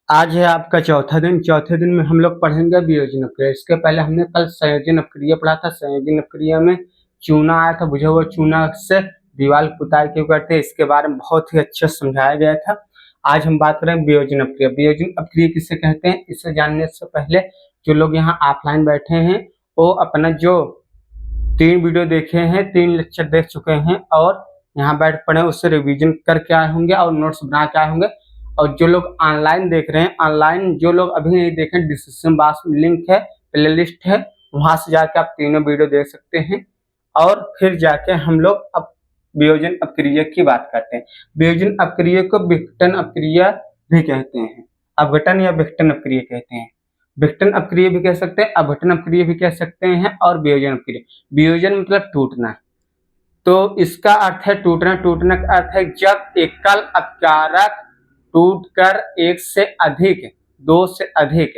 आज है आपका चौथा दिन। चौथे दिन में हम लोग पढ़ेंगे वियोजन अपक्रिया। इसके पहले हमने कल संयोजन अपक्रिया पढ़ा था। संयोजन अपक्रिया में चूना आया था, बुझे हुए चूना से दीवार पुताई क्यों करते हैं, इसके बारे में बहुत ही अच्छा समझाया गया था। आज हम बात करें वियोजन अपक्रिया। वियोजन अपक्रिया किसे कहते हैं, इसे जानने से पहले जो लोग यहाँ ऑफलाइन बैठे हैं वो अपना जो 3 वीडियो देखे हैं, 3 लेक्चर देख चुके हैं और यहाँ बैठ पढ़े उससे रिवीजन करके आए होंगे और नोट्स बना के आए होंगे। और जो लोग ऑनलाइन देख रहे हैं, ऑनलाइन जो लोग अभी नहीं देखें, डिस्क्रिप्शन बॉक्स में लिंक है, प्लेलिस्ट है, वहां से जाके आप तीनों वीडियो देख सकते हैं। और फिर जाके हम लोग अब वियोजन अपक्रिया की बात करते हैं। वियोजन अपक्रिया को विघटन अपक्रिया भी कहते हैं, अपघटन या विघटन अपक्रिया कहते हैं। विघटन अपक्रिया भी कह सकते हैं, अपघटन अपक्रिया भी कह सकते हैं और वियोजन अपक्रिया। वियोजन मतलब टूटना, तो इसका अर्थ है टूटना। टूटने का अर्थ है जब एकल अपकारक टूटकर एक से अधिक, दो से अधिक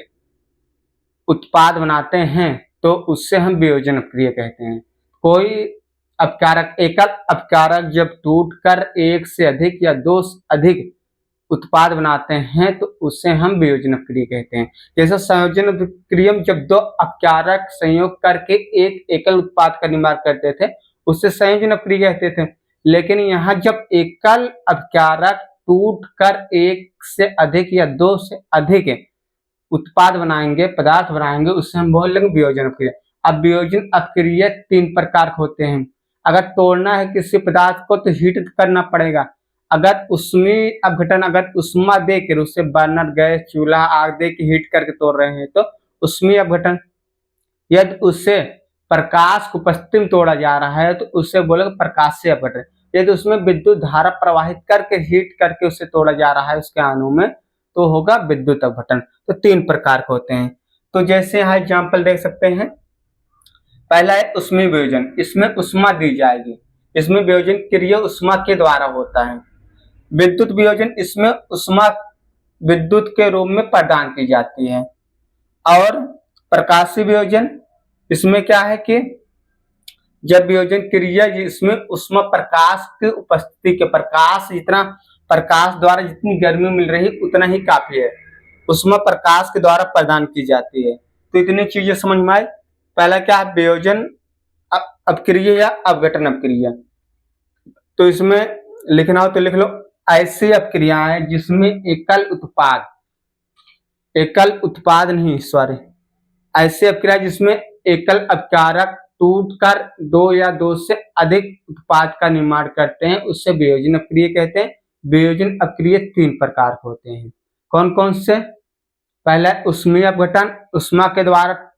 उत्पाद बनाते हैं तो उससे हम वियोजन अपक्रिया कहते हैं। कोई अपकारक, एकल अपकारक जब टूटकर एक से अधिक या दो से अधिक उत्पाद बनाते हैं तो उससे हम वियोजन अपक्रिया कहते हैं। जैसे संयोजन अपक्रिया में जब दो अपकारक संयोग करके एक एकल उत्पाद का निर्माण करते थे उससे संयोजन अपक्रिया कहते थे। लेकिन यहाँ जब एकल अपकारक टूट कर एक से अधिक या दो से अधिक उत्पाद बनाएंगे, पदार्थ बनाएंगे, उससे हम बोल लेंगे वियोजन अपक्रिया। अब वियोजन अपक्रिया 3 प्रकार के होते हैं। अगर तोड़ना है किसी पदार्थ को तो हीट करना पड़ेगा। अगर उसमें अपघटन, अगर उष्मा देकर उससे बर्नर, गैस, चूल्हा, आग दे के हीट करके तोड़ रहे हैं तो उसमें अपघटन। यदि उससे प्रकाश को उपस्थिति में तोड़ा जा रहा है तो उससे बोलेंगे प्रकाशीय अपघटन। यदि उसमें विद्युत धारा प्रवाहित करके हीट करके उससे तोड़ा जा रहा है उसके अणु में तो होगा विद्युत अपघटन। तो 3 प्रकार के होते हैं। तो जैसे यहाँ एग्जाम्पल देख सकते हैं, पहला है उष्मीय वियोजन, इसमें उष्मा दी जाएगी। इसमें वियोजन क्रिया उष्मा के द्वारा होता है। विद्युत वियोजन, इसमें उष्मा विद्युत के रूप में प्रदान की जाती है। और प्रकाशीय वियोजन, इसमें क्या है कि जब वियोजन क्रिया जिसमें उष्मा प्रकाश की उपस्थिति के, प्रकाश जितना, प्रकाश द्वारा जितनी गर्मी मिल रही उतना ही काफी है, उष्मा प्रकाश के द्वारा प्रदान की जाती है। तो इतनी चीजें समझ में आई। पहला क्या है, वियोजन अपक्रिया या अपघटन अपक्रिया। तो इसमें लिखना हो तो लिख लो, ऐसी अपक्रियाएं जिसमें एकल उत्पाद, एकल उत्पाद नहीं सॉरी, ऐसी अपक्रिया जिसमें एकल अपकारक टूटकर दो या दो से अधिक उत्पाद का निर्माण करते हैं उससे वियोजन अपक्रिया कहते हैं। वियोजन अपक्रिया 3 प्रकार के होते हैं। कौन कौन से? पहला उष्मीय अपघटन, उष्मा के द्वारा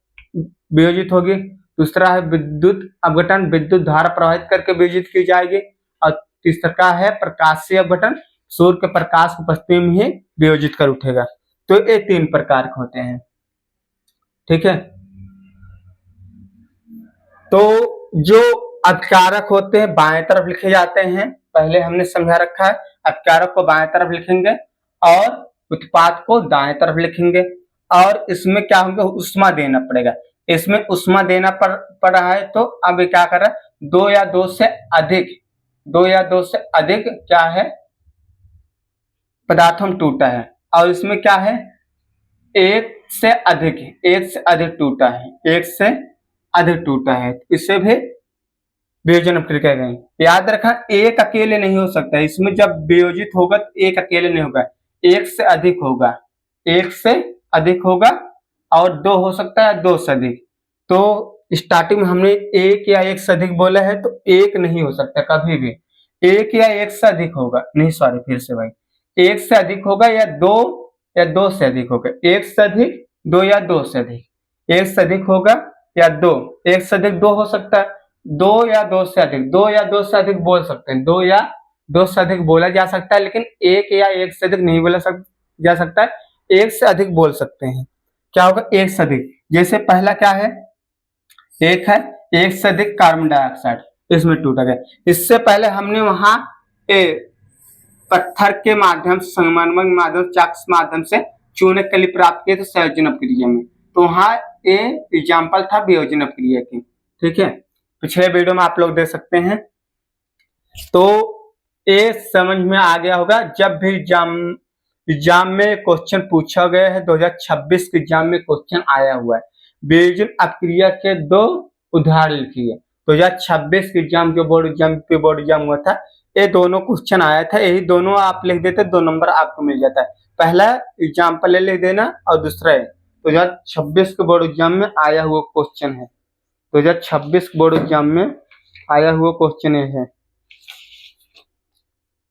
वियोजित होगी। दूसरा है विद्युत अपघटन, विद्युत धारा प्रवाहित करके वियोजित की जाएगी। और तीसरा है प्रकाशीय अपघटन, सूर्य के प्रकाश की उपस्थिति में ही वियोजित कर उठेगा। तो ये 3 प्रकार के होते हैं, ठीक है। तो जो अपकारक होते हैं बाएं तरफ लिखे जाते हैं, पहले हमने समझा रखा है। अपकारक को बाएं तरफ लिखेंगे और उत्पाद को दाएं तरफ लिखेंगे। और इसमें क्या होगा, उष्मा देना पड़ेगा। इसमें उष्मा देना पड़ रहा है तो अब क्या कर रहा है, दो या दो से अधिक क्या है, पदार्थों में टूटा है। और इसमें क्या है, एक से अधिक टूटा है, एक से अधिक टूटा है, इसे भी वियोजन अपक्रिया कह रहे हैं। याद रखना, एक अकेले नहीं हो सकता, इसमें जब वियोजित होगा तो एक अकेले नहीं होगा, एक से अधिक होगा, एक से अधिक होगा और दो हो सकता है, दो से अधिक। तो स्टार्टिंग में हमने एक या एक से अधिक बोला है तो एक नहीं हो सकता कभी भी, एक या एक से अधिक होगा, नहीं सॉरी फिर से भाई, एक से अधिक होगा या दो से अधिक होगा, एक से अधिक, दो या दो से अधिक, एक से अधिक होगा या दो, एक से अधिक दो हो सकता है, दो या दो से अधिक, दो या दो से अधिक बोल सकते हैं, दो या दो से अधिक बोला जा सकता है, लेकिन एक या एक से अधिक नहीं बोला जा सकता है, एक से अधिक बोल सकते हैं। क्या होगा, एक से अधिक। जैसे पहला क्या है, एक है एक से अधिक कार्बन डाइऑक्साइड, इसमें टूटा गया। इससे पहले हमने वहां पत्थर के माध्यम से, संगमरमर के माध्यम से, चक्स माध्यम से चूने कली प्राप्त किए थे संयोजन अपक्रिया में। तो वहां ये एग्जाम्पल था वियोजन अपक्रिया की, ठीक है। पिछले वीडियो में आप लोग देख सकते हैं। तो ये समझ में आ गया होगा, जब भी एग्जाम में क्वेश्चन पूछा गया है, 2026 के एग्जाम में क्वेश्चन आया हुआ है। वियोजन अपक्रिया के दो उदाहरण लिखिए। 2026 के एग्जाम जो बोर्ड एग्जाम हुआ था, ये दोनों क्वेश्चन आया था, यही दोनों आप लिख देते 2 नंबर आपको मिल जाता है। पहला एग्जाम्पल लिख देना और दूसरा है 2026 के बोर्ड एग्जाम में आया हुआ क्वेश्चन है। 2026 बोर्ड एग्जाम में आया हुआ क्वेश्चन है,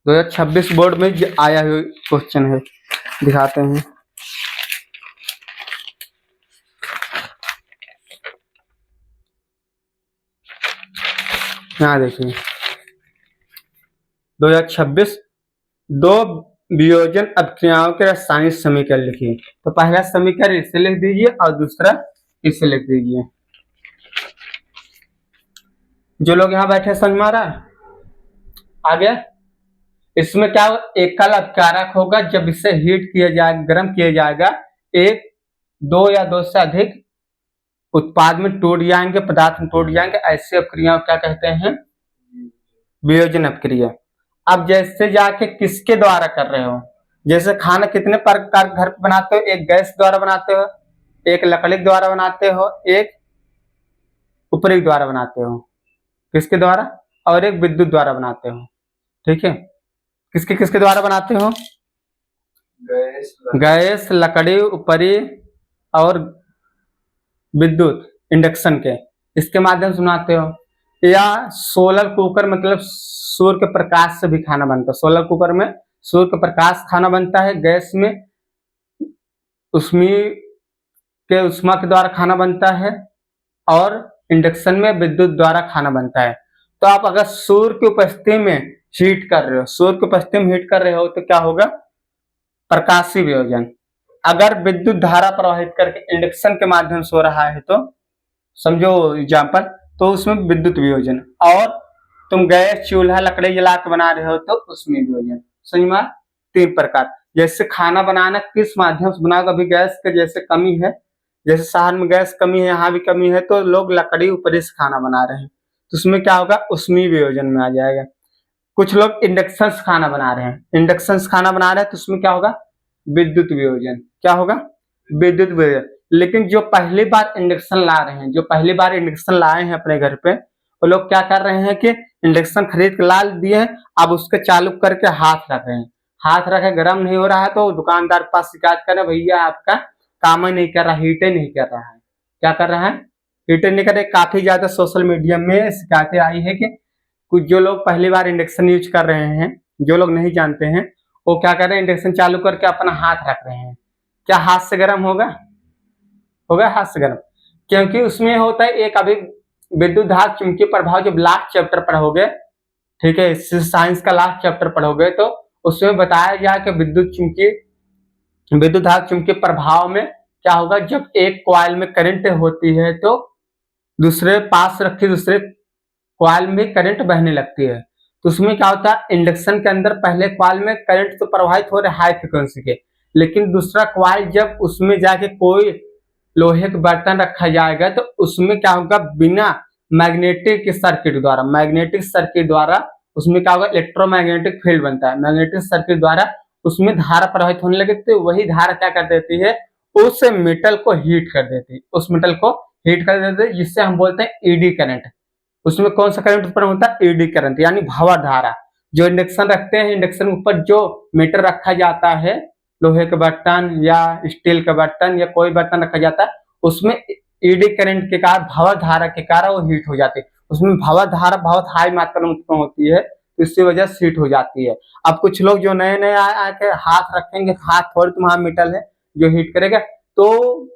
2026 बोर्ड में आया हुआ क्वेश्चन है, दिखाते हैं। यहाँ देखिए 2026 दो वियोजन अपक्रियाओं के रासायनिक समीकरण लिखिए। तो पहला समीकरण इसे लिख दीजिए और दूसरा इसे लिख दीजिए। जो लोग यहाँ बैठे समझ में आ रहा है? आ गया? इसमें क्या एकल अपकारक होगा, जब इसे हीट किया जाएगा, गर्म किया जाएगा, एक, दो या दो से अधिक उत्पाद में टूट जाएंगे, पदार्थ में टूट जाएंगे, ऐसी अपक्रिया क्या कहते हैं? वियोजन अपक्रिया। अब जैसे जाके किसके द्वारा कर रहे हो, जैसे खाना कितने प्रकार घर पे बनाते हो, एक गैस द्वारा बनाते हो, एक लकड़ी द्वारा बनाते हो, एक ऊपरी द्वारा बनाते हो, किसके द्वारा, और एक विद्युत द्वारा बनाते हो। ठीक है, किसके किसके द्वारा बनाते हो? गैस, लकड़ी, ऊपरी और विद्युत इंडक्शन के, इसके माध्यम से बनाते हो। या सोलर कुकर, मतलब सूर्य के प्रकाश से भी खाना बनता है। सोलर कुकर में सूर्य के प्रकाश खाना बनता है, गैस में उष्मा के द्वारा खाना बनता है, और इंडक्शन में विद्युत द्वारा खाना बनता है। तो आप अगर सूर्य की उपस्थिति में हीट कर रहे हो, सूर्य की उपस्थिति में हीट कर रहे हो, तो क्या होगा? प्रकाशीय वियोजन। अगर विद्युत धारा प्रवाहित करके इंडक्शन के माध्यम से हो रहा है, तो समझो एग्जाम्पल, तो उसमें विद्युत वियोजन। और तुम गैस, चूल्हा, लकड़ी जला के बना रहे हो, तो उसमें वियोजन। समझ में? 3 प्रकार। जैसे खाना बनाना किस माध्यम से बनाओगे, अभी गैस के जैसे कमी है, जैसे शहर में गैस कमी है, यहाँ भी कमी है, तो लोग लकड़ी ऊपर से खाना बना रहे हैं, तो उसमें क्या होगा? उसमें वियोजन में आ जाएगा। कुछ लोग इंडक्शन से खाना बना रहे हैं, इंडक्शन से खाना बना रहे हैं, तो उसमें क्या होगा? विद्युत वियोजन। क्या होगा? विद्युत वियोजन। लेकिन जो पहली बार इंडक्शन ला रहे हैं, जो पहली बार इंडक्शन लाए हैं अपने घर पे, वो लोग क्या कर रहे हैं कि इंडक्शन खरीद के ला दिए हैं, अब उसके चालू करके हाथ रख रहे हैं, हाथ रखे, गर्म नहीं हो रहा है, तो दुकानदार के पास शिकायत करें, भैया आपका काम ही नहीं कर रहा, हीट ही नहीं कर रहा है। क्या कर रहा है? हीट नहीं कर रहा है। काफी ज्यादा सोशल मीडिया में शिकायतें आई है कि कुछ जो लोग पहली बार इंडक्शन यूज कर रहे हैं, जो लोग नहीं जानते हैं, वो क्या कर रहे हैं? इंडक्शन चालू करके अपना हाथ रख रहे हैं। क्या हाथ से गर्म होगा? होगा हाथ से गर्म? क्योंकि उसमें होता है एक, अभी विद्युत धारा चुंबकीय प्रभाव जब लास्ट चैप्टर पढ़ोगे, ठीक है, साइंस का लास्ट चैप्टर पढ़ोगे, तो उसमें बताया गया कि विद्युत धारा चुंबकीय प्रभाव में क्या होगा, जब एक कॉइल में करंट होती है, तो दूसरे पास रखी दूसरे कॉइल में करंट बहने लगती है। तो उसमें क्या होता है? इंडक्शन के अंदर पहले कॉइल में करंट तो प्रवाहित हो रहे हाई फ्रिक्वेंसी के, लेकिन दूसरा कॉइल जब उसमें जाके कोई लोहे का बर्तन रखा जाएगा, तो उसमें क्या होगा? बिना मैग्नेटिक सर्किट द्वारा उसमें क्या होगा? इलेक्ट्रोमैग्नेटिक फील्ड बनता है। मैग्नेटिक सर्किट द्वारा उसमें धारा प्रवाहित होने लगे, तो वही धारा क्या कर देती है? उस मेटल को हीट कर देती है, उस मेटल को हीट कर देती है, जिससे हम बोलते हैं ईडी करंट। उसमें कौन सा करंट उत्पन्न होता है? ईडी करंट, यानी भंवर धारा। जो इंडक्शन रखते हैं, इंडक्शन ऊपर जो मीटर रखा जाता है, लोहे के बर्तन या स्टील के बर्तन या कोई बर्तन रखा जाता है, उसमें ईडी करंट के कारण, भंवर धारा के कारण वो हीट हो जाती है। उसमें भंवर धारा बहुत हाई मात्रा में उत्पन्न होती है, तो इसकी वजह से हीट हो जाती है। अब कुछ लोग जो नए नए आके हाथ रखेंगे, हाथ थोड़ी तुम्हारा मेटल है जो हीट करेगा, तो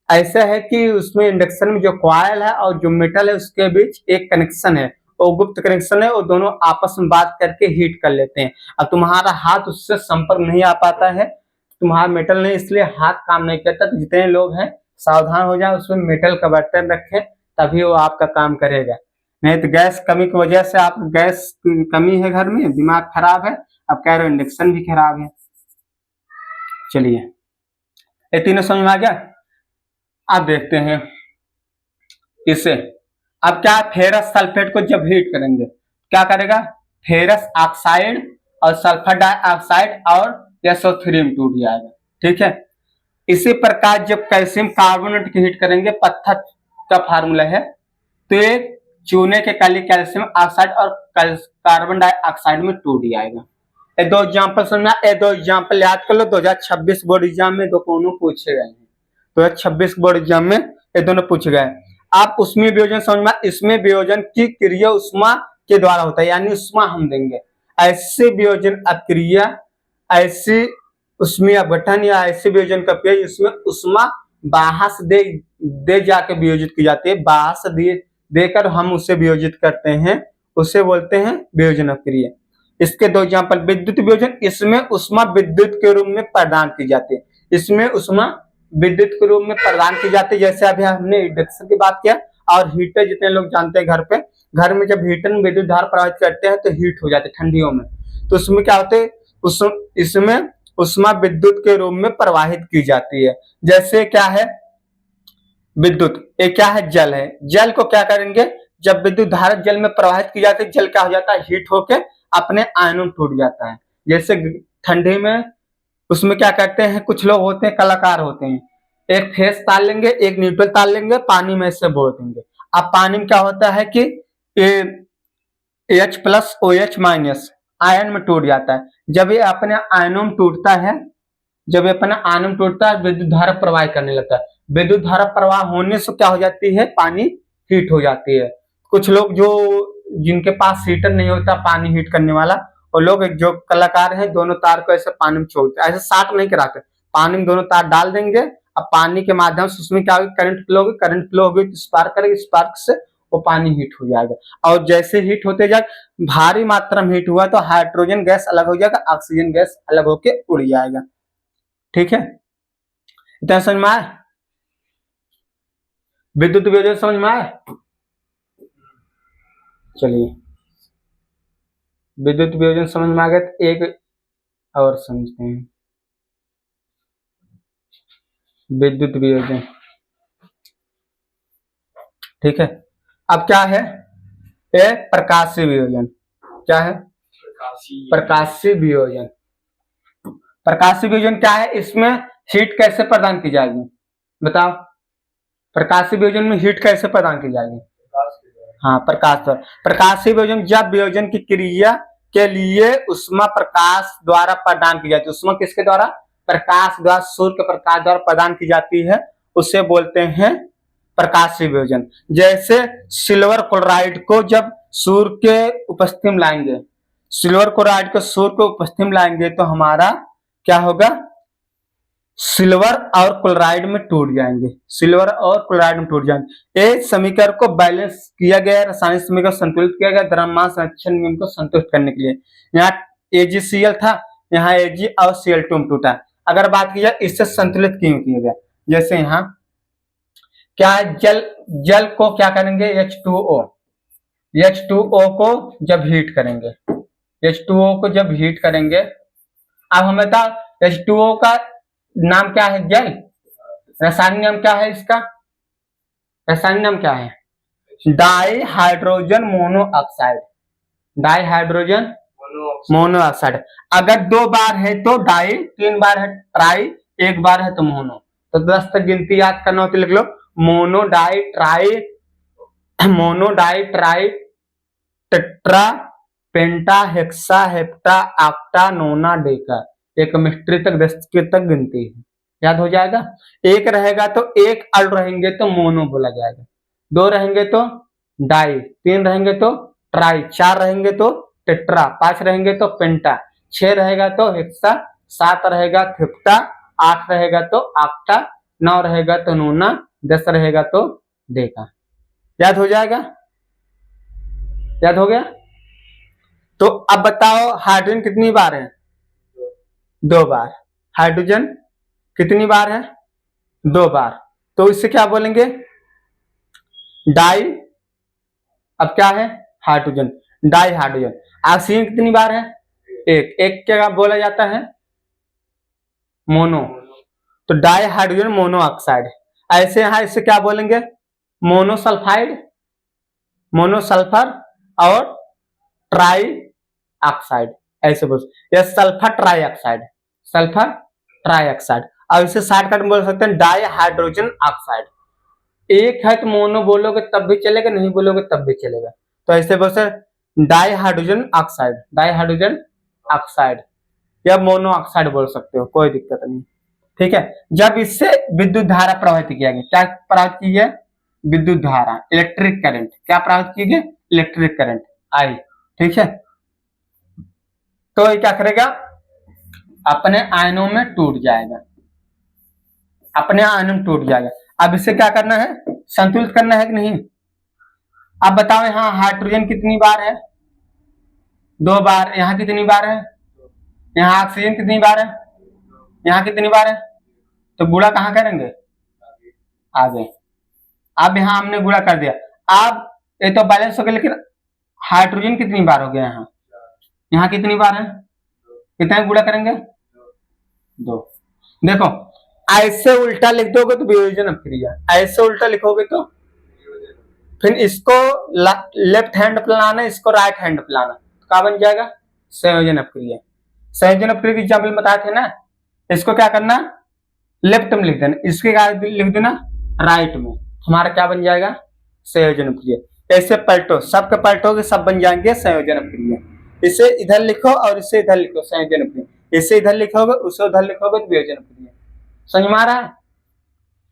ऐसा है कि उसमें इंडक्शन में जो कॉइल है और जो मेटल है, उसके बीच एक कनेक्शन है, वो गुप्त कनेक्शन है, वो दोनों आपस में बात करके हीट कर लेते हैं। अब तुम्हारा हाथ उससे संपर्क नहीं आ पाता है, तुम्हारा मेटल नहीं, इसलिए हाथ काम नहीं करता। तो जितने लोग हैं सावधान हो जाए, उसमें मेटल का बर्तन रखें, तभी वो आपका काम करेगा। नहीं तो गैस कमी की वजह से, आप गैस की कमी है घर में, दिमाग खराब है, अब कह रहे हो इंडक्शन भी खराब है। चलिए, ये तीनों समझ में आ गया। अब देखते हैं इसे। अब क्या, फेरस सल्फेट को जब हीट करेंगे क्या करेगा? फेरस ऑक्साइड और सल्फर डाइऑक्साइड और SO3 में टूट जाएगा। ठीक है, इसी प्रकार जब कैल्शियम कार्बोनेट की हीट करेंगे, पत्थर का फार्मूला है, तो एक चूने के काली कैल्शियम ऑक्साइड और कार्बन डाइऑक्साइड में टूट जाएगा। ये दो एग्जाम्पल समझना, ये दो एग्जाम्पल याद कर लो, 2026 बोर्ड एग्जाम में दोनों पूछे गए हैं। 2026 बोर्ड एग्जाम में ये दोनों पूछे गए। आप उसमें वियोजन समझना, इसमें वियोजन की क्रिया उष्मा के द्वारा होता है, यानी उष्मा हम देंगे। ऐसे वियोजन अक्रिया, ऐसी उष्मीय अपघटन या ऐसे वियोजन का क्रिया जिसमें उष्मा बाहर से दे जाके वियोजित की जाती है, बाहर से देकर हम उसे वियोजित करते हैं, उसे बोलते हैं वियोजन क्रिया। इसके दो एग्जाम्पल, विद्युत वियोजन, इसमें उष्मा विद्युत के रूप में प्रदान की जाती है, इसमें उष्मा विद्युत के रूप में प्रदान की जाती है। जैसे अभी हमने इंडक्शन की बात किया, और हीटर जितने लोग जानते हैं घर में जब हीटर में विद्युत धारा प्रवाहित करते हैं तो हीट हो जाते हैं ठंडियों में, तो उसमें क्या होते हैं, इसमें उष्मा विद्युत के रूप में प्रवाहित की जाती है। जैसे क्या है विद्युत, ये क्या है, जल है। जल को क्या करेंगे, जब विद्युत धारा जल में प्रवाहित की जाती है, जल क्या हो जाता है, हीट होके अपने आयनों में टूट जाता है। जैसे ठंडी में उसमें क्या करते हैं, कुछ लोग होते हैं, कलाकार होते हैं, एक फेस तार लेंगे, एक न्यूट्रल तार लेंगे, पानी में से बोल देंगे। अब पानी में क्या होता है कि H+OH- आयन में टूट जाता है। जब ये अपने आयनों में टूटता है, जब ये अपने आयनों में टूटता है, विद्युत धारा प्रवाह करने लगता है। विद्युत धारा प्रवाह होने से क्या हो जाती है, पानी हीट हो जाती है। कुछ लोग जो जिनके पास हीटर नहीं होता पानी हीट करने वाला, और लोग जो कलाकार हैं, दोनों तार को ऐसे पानी में छोड़ते, ऐसे साट नहीं कराते, पानी में दोनों तार डाल देंगे। अब पानी के माध्यम से उसमें क्या होगी, करंट फ्लो होगी, करंट फ्लो होगी तो स्पार्क करेगी, स्पार्क से वो पानी हीट हो जाएगा। और जैसे हीट होते जाए, भारी मात्रा में हीट हुआ तो हाइड्रोजन गैस अलग हो जाएगा, ऑक्सीजन गैस अलग होके उड़ जाएगा। ठीक है, इतना समझ में आया, विद्युत वियोजन समझ में आया। चलिए, विद्युत वियोजन समझ में आ गया तो एक और समझते हैं, विद्युत वियोजन। ठीक है, अब क्या है, ये प्रकाशीय वियोजन। क्या है, प्रकाशीय वियोजन। प्रकाशीय वियोजन क्या है, इसमें हीट कैसे प्रदान की जाएगी, बताओ। प्रकाशीय वियोजन में हीट कैसे प्रदान की जाएगी, हाँ, प्रकाश द्वारा। प्रकाशीय वियोजन, जब वियोजन की क्रिया के लिए उष्मा प्रकाश द्वारा प्रदान की जाती है, उष्मा किसके द्वारा, प्रकाश द्वारा, सूर्य के प्रकाश द्वारा प्रदान की जाती है, उसे बोलते हैं प्रकाशीय वियोजन। जैसे सिल्वर क्लोराइड को जब सूर्य के उपस्थिति में लाएंगे, सिल्वर क्लोराइड को सूर्य को उपस्थिति में लाएंगे तो हमारा क्या होगा, सिल्वर और क्लोराइड में टूट जाएंगे, सिल्वर और क्लोराइड में टूट जाएंगे। ये समीकरण को बैलेंस किया गया, रासायनिक समीकरण संतुलित किया गया द्रव्यमान संरक्षण नियम को संतुष्ट करने के लिए। यहाँ AgCl था, यहाँ Ag और Cl2 में टूटा। अगर बात की जाए इससे संतुलित क्यों किया गया, जैसे यहाँ क्या है, जल को क्या करेंगे, H2O को जब हीट करेंगे, H2O को जब हीट करेंगे, अब हमें बता H2O का नाम क्या है, जल। रासायनिक नाम क्या है इसका, रासायनिक नाम क्या है, di hydrogen monoxide, di hydrogen monoxide. अगर 2 बार है तो डाई, 3 बार है ट्राई, 1 बार है तो मोनो। तो 10 तक गिनती याद करना हो तो लिख लो, mono di tri tetra penta hexa hepta octa nona deca, एक केमिस्ट्री तक 10 तक गिनती है, याद हो जाएगा। एक रहेगा तो एक अल रहेंगे तो मोनो बोला जाएगा, 2 रहेंगे तो डाई, 3 रहेंगे तो ट्राई, 4 रहेंगे तो टेट्रा, 5 रहेंगे तो पेंटा, 6 रहेगा तो हेक्सा, 7 रहेगा हेप्टा, 8 रहेगा तो ऑक्टा, 9 रहेगा तो नोना, 10 रहेगा तो डेका। याद हो जाएगा, याद हो गया। तो अब बताओ हाइड्रोजन कितनी बार है, 2 बार। हाइड्रोजन कितनी बार है, 2 बार। तो इससे क्या बोलेंगे, डाई, अब क्या है हाइड्रोजन, डाई हाइड्रोजन। ऑक्सीजन कितनी बार है, एक क्या बोला जाता है, मोनो, तो डाई हाइड्रोजन मोनोऑक्साइड। ऐसे यहां इससे क्या बोलेंगे, मोनोसल्फाइड, मोनोसल्फर और ट्राई ऑक्साइड, ऐसे बोल, यह sulphur try oxide, sulphur trioxide. अब इसे शॉर्टकट में बोल सकते हैं डाई हाइड्रोजन ऑक्साइड। एक है तो मोनो बोलोगे तब भी चलेगा, नहीं बोलोगे तब भी चलेगा। तो ऐसे बोल सकते di hydrogen oxide, di hydrogen oxide या मोनो ऑक्साइड बोल सकते हो, कोई दिक्कत नहीं। ठीक है, जब इससे विद्युत धारा प्रवाहित किया गया, क्या प्रवाहित की है? विद्युत धारा, इलेक्ट्रिक करंट। क्या प्रवाहित की गई? Electric current I. ठीक है, तो ये क्या करेगा? अपने आयनों में टूट जाएगा, अपने आयनों में टूट जाएगा। अब इसे क्या करना है? संतुलित करना है कि नहीं? अब बताओ यहाँ हाइड्रोजन कितनी बार है? 2 बार। यहाँ कितनी बार है? यहाँ ऑक्सीजन कितनी बार है? यहाँ कितनी बार है? तो गुणा कहाँ करेंगे? आगे। अब यहाँ हमने गुणा कर दिया। अब ये तो बैलेंस हो गया, लेकिन हाइड्रोजन कितनी बार हो गया? यहाँ यहाँ कितनी बार है? कितने गुणा करेंगे? 2। देखो, ऐसे उल्टा लिख दोगे तो वियोजन अपक्रिया, ऐसे उल्टा लिखोगे तो फिर इसको लेफ्ट हैंड प्लाना, इसको राइट हैंड प्लाना, तो क्या बन जाएगा? संयोजन अपक्रिया। संयोजन अपक्रिया की एग्जाम्पल बताए थे ना, इसको क्या करना? लेफ्ट में लिख देना, इसके लिख देना राइट में, हमारा क्या बन जाएगा? संयोजन अपक्रिया। ऐसे पलटो, सबके पलटोगे सब बन जाएंगे संयोजन अपक्रिया। इसे इधर लिखो और इसे इधर लिखो, संयोजन अपक्रिया। इसे इधर लिखोगे, उसे उधर लिखोगे तो वियोजन अपक्रिया। समझ में आ रहा है?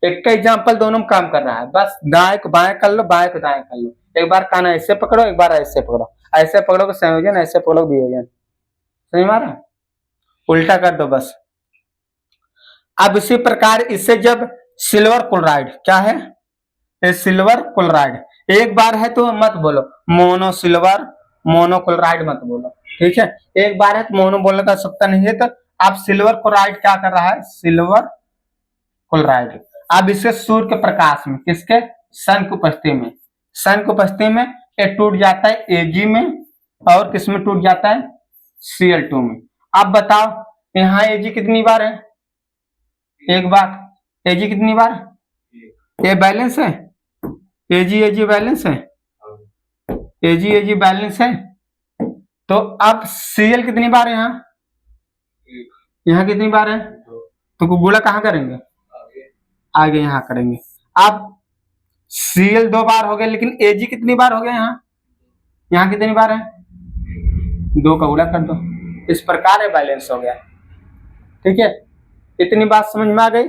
एक का एग्जाम्पल दोनों में काम कर रहा है, बस दाएं को बाएं कर लो, बाएं को दाएं कर लो। एक बार काना ऐसे पकड़ो, एक बार ऐसे पकड़ो, ऐसे पकड़ोगे संयोजन, ऐसे पकड़ो वियोजन। समझ में आ रहा है? उल्टा कर दो बस। अब इसी प्रकार इससे जब सिल्वर क्लोराइड, क्या है? ये सिल्वर क्लोराइड, एक बार है तो मत बोलो मोनो सिल्वर, मोनो क्लोराइड मत बोलो। ठीक है, एक बार है तो मोनो बोलने का आवश्यकता नहीं है। तो अब सिल्वर क्लोराइड क्या कर रहा है? Silver chloride. अब इससे सूर्य के प्रकाश में, किसके? सन की उपस्थिति में, सन की उपस्थिति में ये टूट जाता है Ag में, और किस में टूट जाता है? Cl2 में। अब बताओ यहाँ Ag कितनी बार है? एक बार। Ag कितनी बार? ये बैलेंस है, Ag बैलेंस है, Ag बैलेंस है। तो अब Cl कितनी बार है? यहाँ कितनी बार है? तो गुणा कहाँ करेंगे? आगे यहाँ करेंगे। अब Cl 2 बार हो गया, लेकिन Ag कितनी बार हो गया? यहाँ कितनी बार है? 2 का गुणा कर दो, इस प्रकार है बैलेंस हो गया। ठीक है, इतनी बात समझ में आ गई?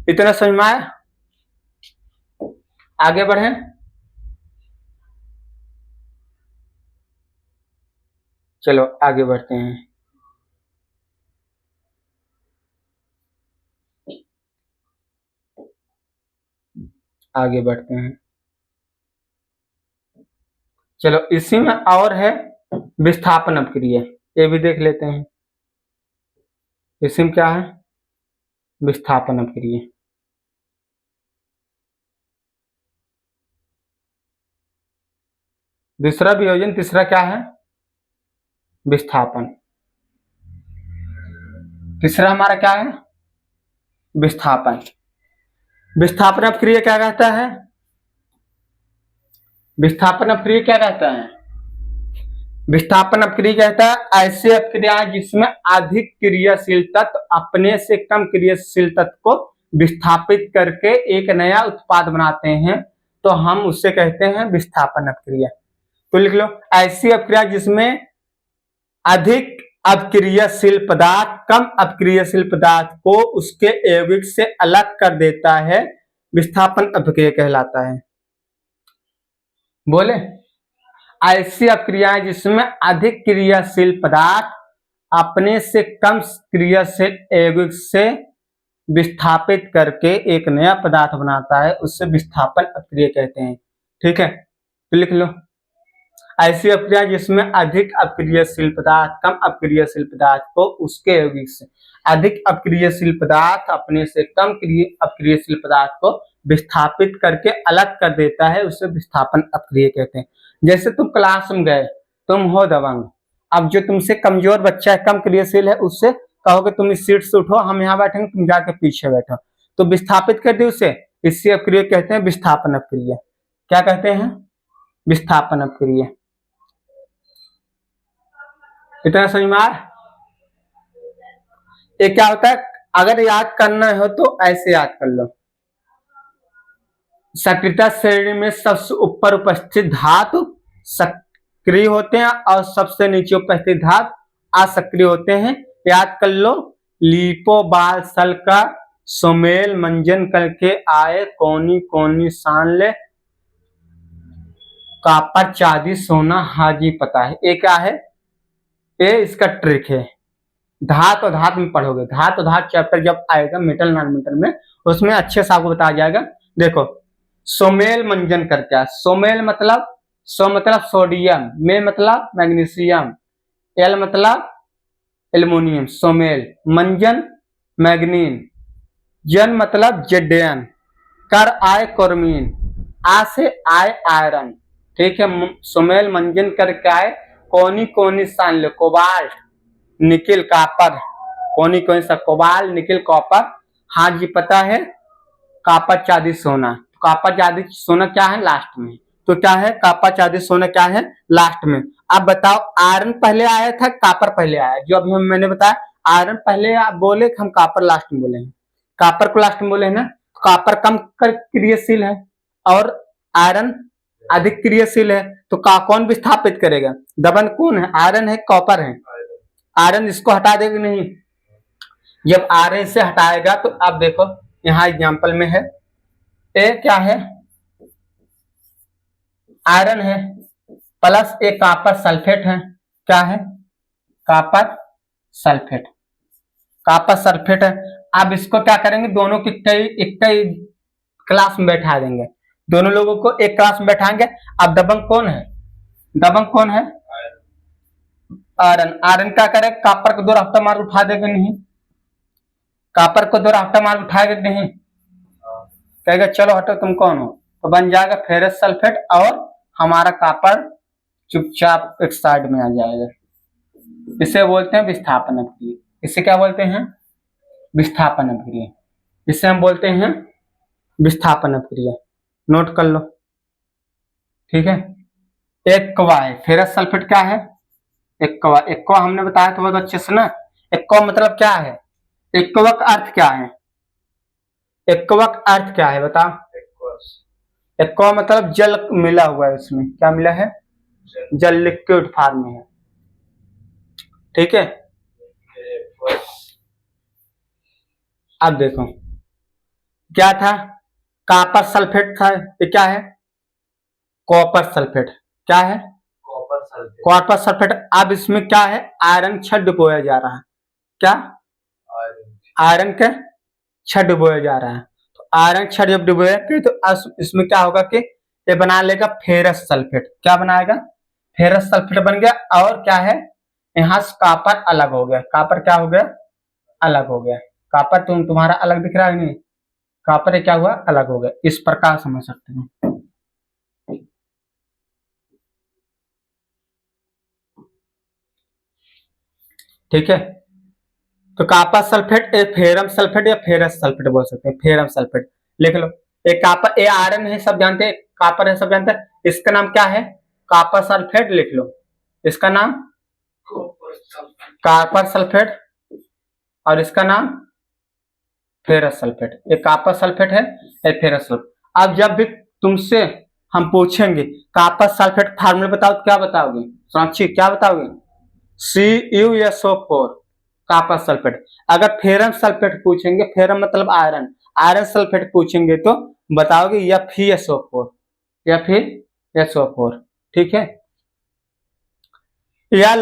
इतना समझ में आया? आगे बढ़े। चलो आगे बढ़ते हैं। आगे बढ़ते हैं, चलो इसी में और है विस्थापन अपक्रिया, ये भी देख लेते हैं। इसी में क्या है? विस्थापन अपक्रिया। दूसरा वियोजन, तीसरा क्या है? विस्थापन। तीसरा हमारा क्या है? विस्थापन। विस्थापन अपक्रिया क्या कहता है? विस्थापन अपक्रिया क्या कहता है? विस्थापन अपक्रिया कहता है ऐसी अपक्रिया जिसमें अधिक क्रियाशील तत्व अपने से कम क्रियाशील तत्व को विस्थापित करके एक नया उत्पाद बनाते हैं, तो हम उससे कहते हैं विस्थापन अपक्रिया। तो लिख लो, ऐसी अपक्रिया जिसमें अधिक अपक्रियाशील पदार्थ कम अपक्रियाशील पदार्थ को उसके यौगिक से अलग कर देता है, विस्थापन अपक्रिया कहलाता है। बोले, ऐसी अपक्रियाएं जिसमें अधिक क्रियाशील पदार्थ अपने से कम क्रियाशील यौगिक से विस्थापित करके एक नया पदार्थ बनाता है, उससे विस्थापन अपक्रिया कहते हैं। ठीक है, तो लिख लो, ऐसी अपक्रिया जिसमें अधिक अपक्रियाशील पदार्थ कम अपक्रियाशील पदार्थ को उसके यौगिक से, अधिक अपक्रियाशील पदार्थ अपने से कम अपक्रियाशील पदार्थ को विस्थापित करके अलग कर देता है, उसे विस्थापन अपक्रिया कहते हैं। जैसे तुम क्लास में गए, तुम हो दबंग, अब जो तुमसे कमजोर बच्चा है, कम क्रियाशील है, उससे कहोगे तुम इस सीट से उठो, हम यहाँ बैठेंगे, तुम जाके पीछे बैठो, तो विस्थापित कर दे उसे, इसी अपक्रिया कहते हैं विस्थापन अपक्रिया। क्या कहते हैं? विस्थापन अपक्रिया। इतना समझ में आया? ये क्या होता है, अगर याद करना हो तो ऐसे याद कर लो। सक्रियता श्रेणी में सबसे ऊपर उपस्थित धातु सक्रिय होते हैं और सबसे नीचे उपस्थित धातु असक्रिय होते हैं। याद कर लो, लिपो बाल सल का सुमेल मंजन करके आए, कोनी कोनी सान ले, कापर चांदी सोना हाजी पता है। ये क्या है, ये इसका ट्रिक है। धात और धात में पढ़ोगे, धात और धात चैप्टर जब आएगा मेटल नॉन मेटल में, उसमें अच्छे से आपको बताया जाएगा। देखो, सोमेल मंजन करके आए, सोमेल मतलब, सो मतलब सोडियम, मे मतलब मैग्नीशियम, एल मतलब एल्युमिनियम, सोमेल, मंजन मैग्नीन, जन मतलब जेडेन, कर आए क्रोमीन, आ से आए आयरन। ठीक है, सुमेल मंजन करके आए, कोनी कोनी सान ले, कोबाल्ट निकिल कॉपर, कोनी कोनी सा कोबाल निकिल कॉपर, हाँ जी पता है, कापर चांदी सोना। कापर चांदी सोना क्या है लास्ट में, तो क्या है, कापर चांदी सोना क्या है लास्ट में। अब बताओ, आयरन पहले आया था कापर पहले आया, जो अभी मैंने बताया आयरन पहले आप बोले, हम कापर लास्ट में बोले हैं, कापर को लास्ट में बोले हैं ना। कापर कम क्रियाशील है और आयरन अधिक क्रियाशील है, तो कौन विस्थापित करेगा, दबन कौन है, आयरन है कॉपर है, आयरन इसको हटा देगा नहीं। जब आयरन से हटाएगा तो अब देखो यहाँ एग्जांपल में है, ए क्या है, आयरन है, प्लस ए कॉपर सल्फेट है, क्या है, कॉपर सल्फेट, कॉपर सल्फेट है। अब इसको क्या करेंगे, दोनों की एक क्लास में बैठा देंगे, दोनों लोगों को एक क्लास में बैठाएंगे। अब दबंग कौन है, दबंग कौन है, आयरन, आयरन क्या करे, कॉपर को दो राफ्ता मार उठा देगा नहीं, कॉपर को दो राफ्ता मार उठाएगा नहीं, कहेगा चलो हटो तुम कौन हो, तो बन जाएगा फेरस सल्फेट और हमारा कॉपर चुपचाप एक साइड में आ जाएगा। इसे बोलते हैं विस्थापन अभिक्रिया, इसे क्या बोलते हैं, विस्थापन अभिक्रिया, इसे हम बोलते हैं विस्थापन अभिक्रिया, नोट कर लो। ठीक है, एक्वा है, फेरस सल्फेट क्या है, एक्वा, एक्वा हमने बताया था बहुत अच्छे से ना। एक्वा मतलब क्या है, एक्वा का अर्थ क्या है, एक्वा का अर्थ क्या है बताओ, एक्वा मतलब जल मिला हुआ है, इसमें क्या मिला है, जल लिक्विड फॉर्म में है। ठीक है, अब देखो क्या था, कॉपर सल्फेट था, ये क्या है, कॉपर सल्फेट, क्या है, कॉपर सल्फेट। अब इसमें क्या है, आयरन छड़ डुबोया जा रहा है, क्या, आयरन के छड़ डुबोया जा रहा है। तो आयरन छड़ जब डुबोया तो इसमें क्या होगा कि ये बना लेगा फेरस सल्फेट, क्या बनाएगा, फेरस सल्फेट बन गया। और क्या है, यहाँ से कॉपर अलग हो गया, कॉपर क्या हो गया, अलग हो गया, कॉपर तुम्हारा अलग दिख रहा है नहीं, कॉपर क्या हुआ, अलग हो गया। इस प्रकार समझ सकते हैं। ठीक है, तो कॉपर सल्फेट, फेरम सल्फेट या फेरस सल्फेट बोल सकते हैं, फेरम सल्फेट लिख लो। एक कॉपर, ए आयरन है सब जानते हैं, कॉपर है सब जानते हैं, इसका नाम क्या है, कॉपर सल्फेट लिख लो, इसका नाम कॉपर सल्फेट और इसका नाम फेरस सल्फेट। ये कॉपर सल्फेट है, ये फेरस सल्फेट। अब जब भी तुमसे हम पूछेंगे कॉपर सल्फेट फार्मूला बताओ, क्या बताओगे साक्षी, क्या बताओगे, CuSO4 कॉपर सल्फेट। अगर फेरम सल्फेट पूछेंगे, फेरम मतलब आयरन, आयरन सल्फेट पूछेंगे तो बताओगे FeSO4, FeSO4। ठीक है, यह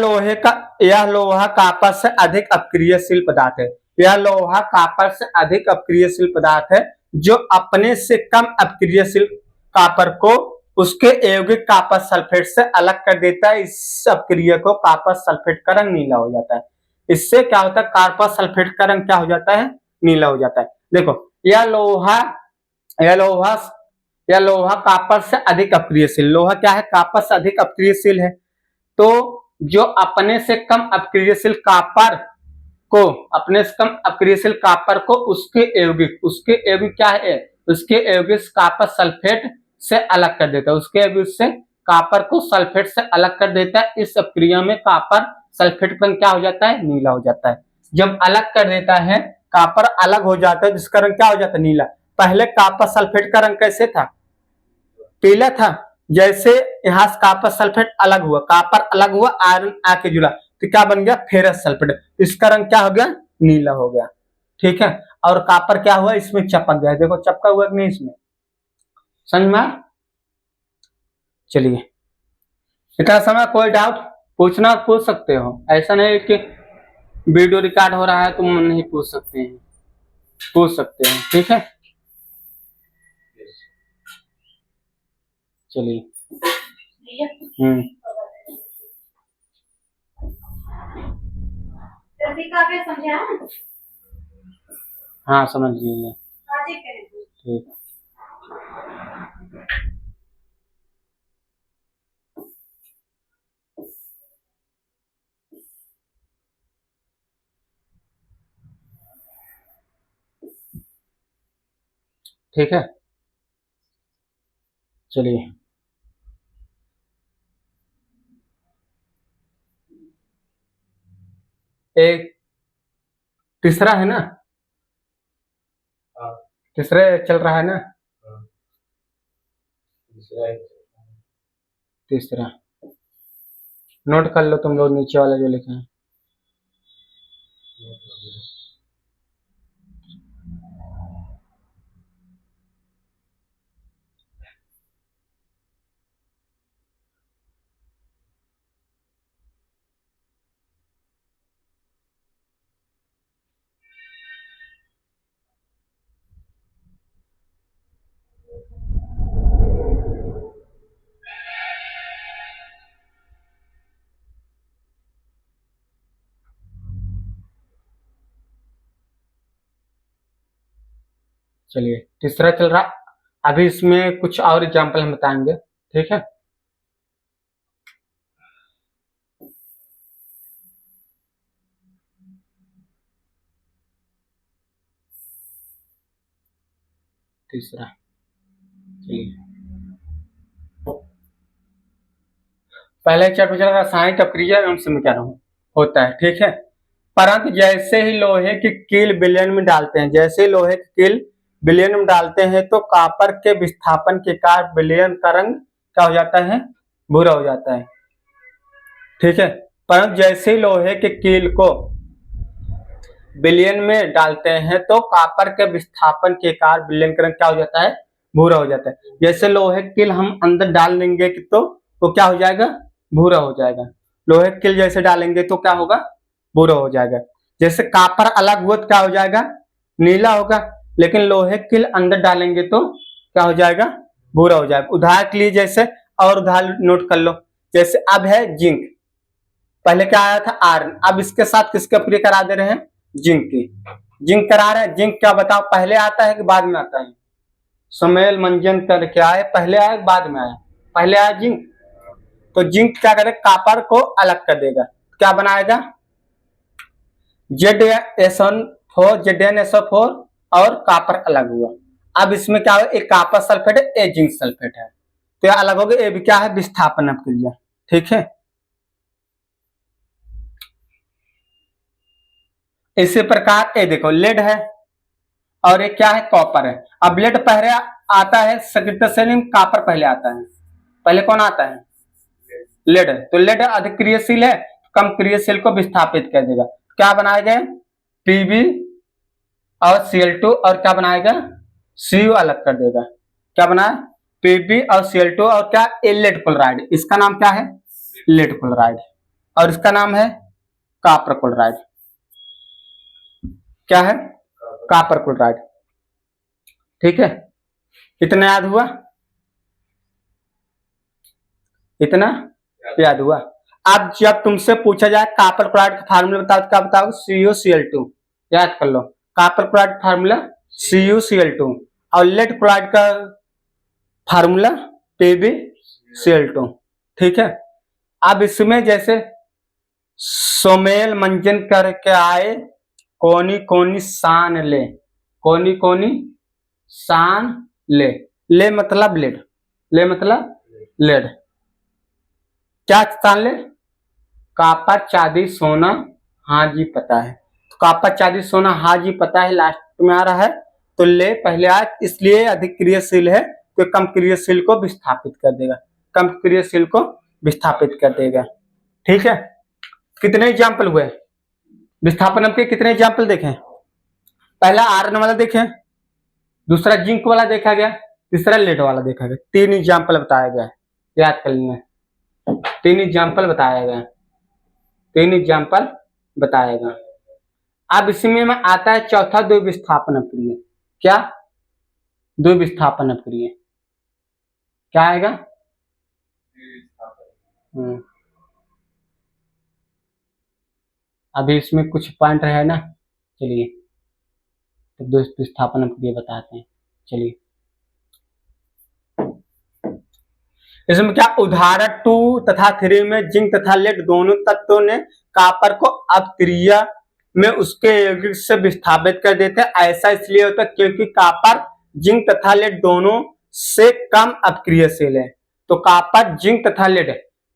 लोहा कॉपर से अधिक अपक्रियशील पदार्थ है, यह लोहा कॉपर से अधिक अपक्रियशील पदार्थ है, जो अपने से कम अपक्रियशील कॉपर को उसके यौगिक कॉपर सल्फेट से अलग कर देता है। इस अपक्रिया को कॉपर सल्फेट का रंग नीला हो जाता है। इससे क्या होता है, कॉपर सल्फेट का रंग क्या हो जाता है, नीला हो जाता है। देखो, यह लोहा कॉपर से अधिक अपक्रियशील, लोहा क्या है, कॉपर से अधिक अपक्रियशील है। तो जो अपने से कम अपक्रियशील कॉपर को, अपने से कम अपक्रियशील कॉपर को उसके यौगिक क्या है, उसके यौगिक कॉपर सल्फेट से अलग कर देता है, उसके यौगिक से कॉपर को सल्फेट से अलग कर देता है। इस अपक्रिया में कॉपर सल्फेट का क्या हो जाता है, नीला हो जाता है। जब अलग कर देता है, कॉपर अलग हो जाता है, जिसका रंग क्या हो जाता है, नीला। पहले कॉपर सल्फेट का रंग कैसे था, पीला था। जैसे यहाँ से कॉपर सल्फेट अलग हुआ, कॉपर अलग हुआ, आयरन आके जुड़ा, तो क्या बन गया, फेरस सल्फेट। इसका रंग क्या हो गया, नीला हो गया। ठीक है, और कॉपर क्या हुआ, इसमें चपक गया, देखो चपका हुआ कि नहीं इसमें, समझ में। चलिए, इतना समय कोई डाउट पूछना पूछ सकते हो, ऐसा नहीं कि वीडियो रिकॉर्ड हो रहा है तुम नहीं पूछ सकते हैं, पूछ सकते हैं। ठीक है, चलिए। समझा, हाँ समझ लीजिए। ठीक, ठीक है, चलिए। एक तीसरा है ना, तीसरे चल रहा है ना, तीसरा नोट कर लो तुम लोग, नीचे वाला जो लिखे हैं। चलिए, तीसरा चल रहा, अभी इसमें कुछ और एग्जाम्पल हम बताएंगे। ठीक है, तीसरा, चलिए। पहले चैप्टर चल रहा रासायनिक अपक्रिया एवं समीकरण होता है। ठीक है, परंतु जैसे ही लोहे की कील विलयन में डालते हैं, जैसे ही लोहे की कील विलयन में डालते हैं तो कॉपर के विस्थापन के कारण विलयन का रंग क्या हो जाता है, भूरा हो जाता है। ठीक है, परंतु जैसे ही लोहे के कील को विलयन में डालते हैं तो कॉपर के विस्थापन के कारण विलयन का रंग क्या हो जाता है, भूरा हो जाता है। जैसे लोहे की कील हम अंदर डाल देंगे तो वो क्या हो जाएगा, भूरा हो जाएगा। लोहे की कील जैसे डालेंगे तो क्या होगा, भूरा हो जाएगा। जैसे कॉपर अलग हुआ तो क्या हो जाएगा, नीला होगा, लेकिन लोहे की कील अंदर डालेंगे तो क्या हो जाएगा, भूरा हो जाएगा। उदाहरण के लिए जैसे, और उदाहरण नोट कर लो, जैसे अब है जिंक, पहले क्या आया था आयरन, अब इसके साथ किसके अपक्रिया करा दे रहे हैं, जिंक की। जिंक करा रहे हैं, जिंक क्या बताओ पहले आता है कि बाद में आता है, सुमेल मंजन कर क्या है, पहले आया बाद में आया, पहले आया जिंक। तो जिंक क्या करे, कॉपर को अलग कर देगा, क्या बनाएगा, Zn4 ZnSO4 और कॉपर अलग हुआ। अब इसमें क्या है, एक कॉपर सल्फेट है, एक जिंक सल्फेट है, तो यह अलग हो गया, ये भी क्या है, विस्थापन अपक्रिया। ठीक है, इसी प्रकार ये देखो लेड है और ये क्या है, कॉपर है। अब लेड पहले आता है सक्रिय श्रेणी में, कॉपर पहले आता है, पहले कौन आता है, लेड। तो लेड अधिक क्रियाशील है, कम क्रियाशील को विस्थापित कर देगा, क्या बनाएगा, पीबी और Cl2, और क्या बनाएगा, Cu अलग कर देगा, क्या बनाए, पीबी और Cl2, और क्या, लेड क्लोराइड, इसका नाम क्या है, लेड क्लोराइड, और इसका नाम है कॉपर क्लोराइड, क्या है, कॉपर क्लोराइड। ठीक है, इतना याद हुआ, इतना याद हुआ। अब जब तुमसे पूछा जाए कॉपर क्लोराइड का फार्मूला बताओ तो क्या बताओ, CuCl2, याद कर लो, कॉपर क्लोराइड फार्मूला CuCl2, और लेड क्लोराइड का फार्मूला PbCl2। ठीक है, अब इसमें जैसे सोमेल मंजन करके आए, कोनी कोनी सान ले, कोनी कोनी सान ले, ले मतलब लेड, ले मतलब लेड, क्या सान ले, कॉपर चांदी सोना, हाँ जी पता है, तो कापर चांदी सोना, हाँ जी पता है, लास्ट में आ रहा है तो ले पहले आए, इसलिए अधिक क्रियाशील है तो कम क्रियाशील को विस्थापित कर देगा, कम क्रियाशील को विस्थापित कर देगा। ठीक है, कितने एग्जाम्पल हुए विस्थापन के, कितने एग्जाम्पल देखें? पहला आयरन वाला देखें, दूसरा जिंक वाला देखा गया, तीसरा लेड वाला देखा गया। 3 एग्जाम्पल बताया गया है, याद कर लेना। 3 एग्जाम्पल बताया गया, 3 एग्जाम्पल बताया गया। अब इसमें में आता है चौथा द्विविस्थापन अपक्रिय। क्या? द्विविस्थापन अपक्रिय क्या आएगा? अभी इसमें कुछ पॉइंट है ना, चलिए तो द्विविस्थापन अपक्रिय बताते हैं। चलिए इसमें क्या, उदाहरण 2 तथा 3 में जिंक तथा लेड दोनों तत्वों ने कॉपर को अपक्रिया में उसके यौगिक से विस्थापित कर देते हैं। ऐसा इसलिए होता है क्योंकि कॉपर जिंक तथा लेड दोनों से कम अपक्रियशील है। तो कॉपर जिंक तथा लेड,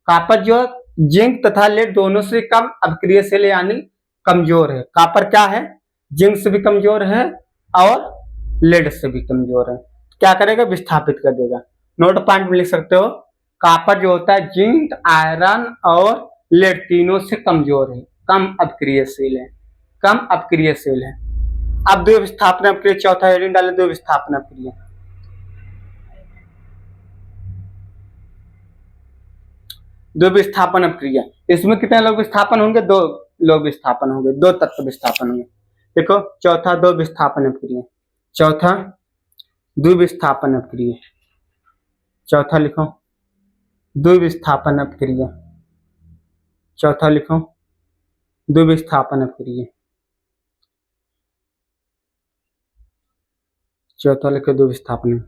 कॉपर जो जिंक तथा लेड दोनों से कम अपक्रियशील यानी कमजोर है। कॉपर क्या है? जिंक से भी कमजोर है और लेड से भी कमजोर है। क्या करेगा? विस्थापित कर देगा। नोट पॉइंट में लिख सकते हो, कॉपर जो होता है जिंक, आयरन और लेड तीनों से कमजोर है, कम अपक्रियशील है, कम अपक्रियशील है। अब द्विविस्थापन अपक्रिय, चौथा हेडिंग डाले द्विविस्थापन अपक्रिय। द्विविस्थापन अपक्रिय, इसमें कितने लोग विस्थापन होंगे? 2 लोग विस्थापन होंगे, 2 तत्व विस्थापन होंगे। देखो चौथा द्विविस्थापन अपक्रिय, चौथा द्विविस्थापन अपक्रिय, चौथा लिखो द्विविस्थापन अपक्रिय, चौथा लिखो द्विविस्थापन अपक्रिय, चौथा लिखो द्विविस्थापन।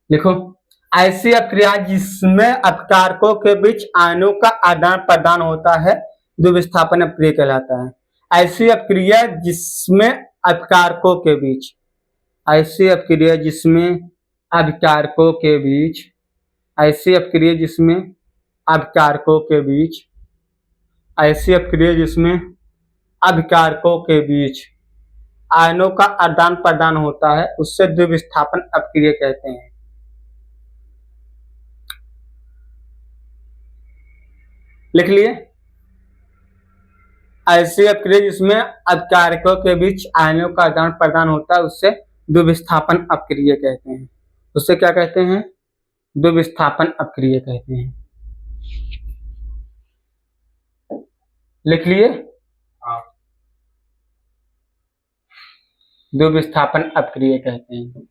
लिखो ऐसी अपक्रिया जिसमें अपकारकों के बीच आयनों का आदान प्रदान होता है द्विविस्थापन अपक्रिया कहलाता है। ऐसी अपक्रिया जिसमें अपकारकों के बीच, ऐसी अपक्रिया जिसमें अपकारकों के बीच, ऐसी अपक्रिया जिसमें अपकारकों के बीच, ऐसी अपक्रिया जिसमें अपकारकों के बीच आयनों का आदान प्रदान होता है उससे द्विविस्थापन अपक्रिया कहते हैं। लिख लिए, ऐसी अपक्रिया जिसमें अपकारकों के बीच आयनों का आदान प्रदान होता है उससे द्विविस्थापन अपक्रिया कहते हैं। उससे क्या कहते हैं? द्विविस्थापन अपक्रिया कहते हैं। लिख लिए, द्विविस्थापन अपक्रिया कहते हैं।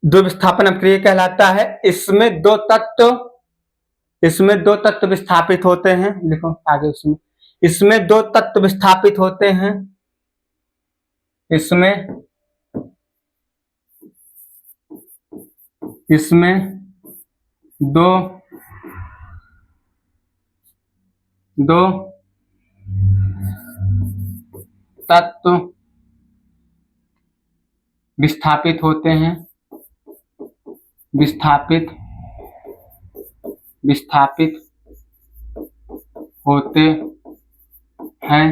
द्विविस्थापन अपक्रिया कहलाता है इसमें 2 तत्व विस्थापित होते हैं। लिखो आगे, इसमें 2 तत्व विस्थापित होते हैं, इसमें 2 तत्व विस्थापित होते हैं, विस्थापित होते हैं,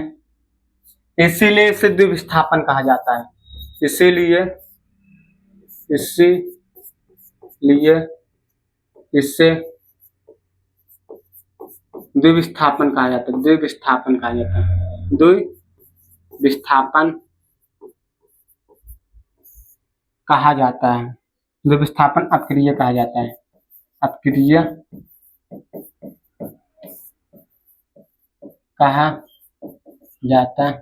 इसीलिए इसे द्विविस्थापन कहा जाता है। इसीलिए इसे द्विविस्थापन कहा जाता है, द्विविस्थापन कहा जाता है, द्विविस्थापन कहा जाता है, द्विविस्थापन अपक्रिया कहा जाता है, अपक्रिया कहा जाता है,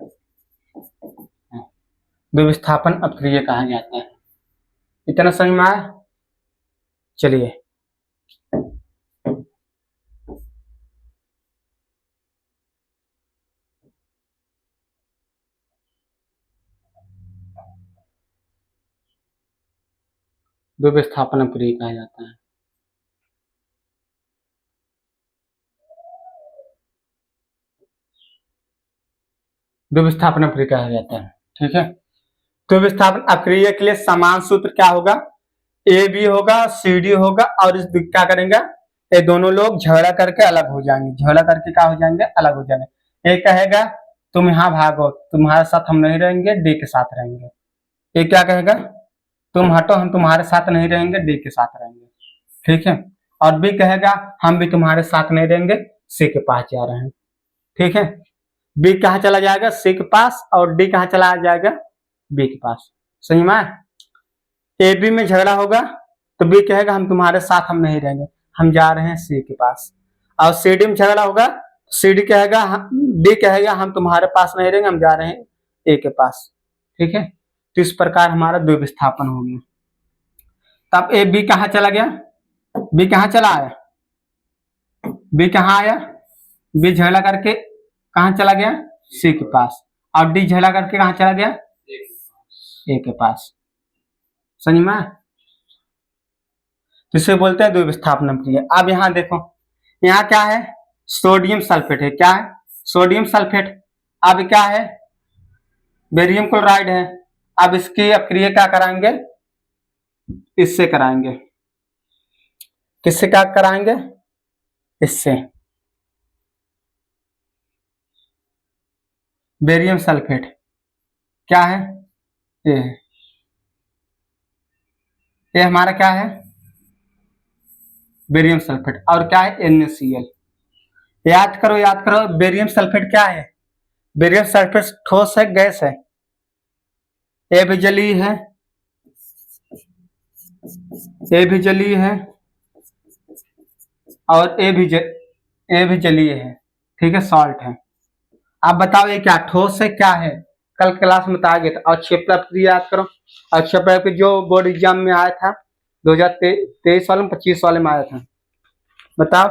द्विविस्थापन अपक्रिया कहा जाता है। इतना समझ में आया? चलिए द्विविस्थापन अपक्रिया कहा जाता है। द्विविस्थापन अपक्रिया कहा जाता है। ठीक है, द्विविस्थापन अपक्रिया के लिए समान सूत्र क्या होगा? ए बी होगा, सी डी होगा और इस क्या करेंगे? ये दोनों लोग झगड़ा करके अलग हो जाएंगे, झगड़ा करके क्या हो जाएंगे, अलग हो जाएंगे। एक कहेगा तुम यहाँ भागो, तुम्हारे साथ हम नहीं रहेंगे, डी के साथ रहेंगे। ये क्या कहेगा, तुम हटो, हम तुम्हारे साथ नहीं रहेंगे, डी के साथ रहेंगे, ठीक है। और बी कहेगा हम भी तुम्हारे साथ नहीं रहेंगे, सी के पास जा रहे हैं, ठीक है। बी कहाँ चला जाएगा, सी के पास, और डी कहाँ चला जाएगा, बी के पास। सही में ए बी में झगड़ा होगा तो बी कहेगा हम तुम्हारे साथ हम नहीं रहेंगे, हम जा रहे हैं सी के पास। और सी डी में झगड़ा होगा, सी डी कहेगा डी कहेगा हम तुम्हारे पास नहीं रहेंगे, हम जा रहे हैं ए के पास, ठीक है। तो इस प्रकार हमारा द्विविस्थापन हो गया। तब ए बी कहाँ चला गया, बी कहाँ चला आया, बी कहाँ आया, बी झगड़ा करके कहाँ चला गया, सी के पास। और डी झगड़ा करके कहाँ चला गया, ए के पास। समझ में, तो इसे बोलते हैं द्विविस्थापन क्रिया। अब यहाँ देखो, यहाँ क्या है, सोडियम सल्फेट है, क्या है, सोडियम सल्फेट। अब क्या है, बेरियम क्लोराइड है। अब इसकी अपक्रिया क्या कराएंगे, इससे कराएंगे, किससे क्या कराएंगे, इससे, बेरियम सल्फेट क्या है, ये हमारा क्या है, बेरियम सल्फेट। और क्या है, NaCl। याद करो, याद करो, बेरियम सल्फेट क्या है, बेरियम सल्फेट ठोस है, गैस है, ए भी जलीय है, ए भी जलीय है, और ए भी जलीय है, ठीक है, सॉल्ट है। आप बताओ ये क्या ठोस है, क्या है, कल क्लास में बताया गया था। अवक्षेपण क्रिया याद करो, अवक्षेपण क्रिया जो बोर्ड एग्जाम में आया था 2023 वाले में, 25 वाले में आया था, बताओ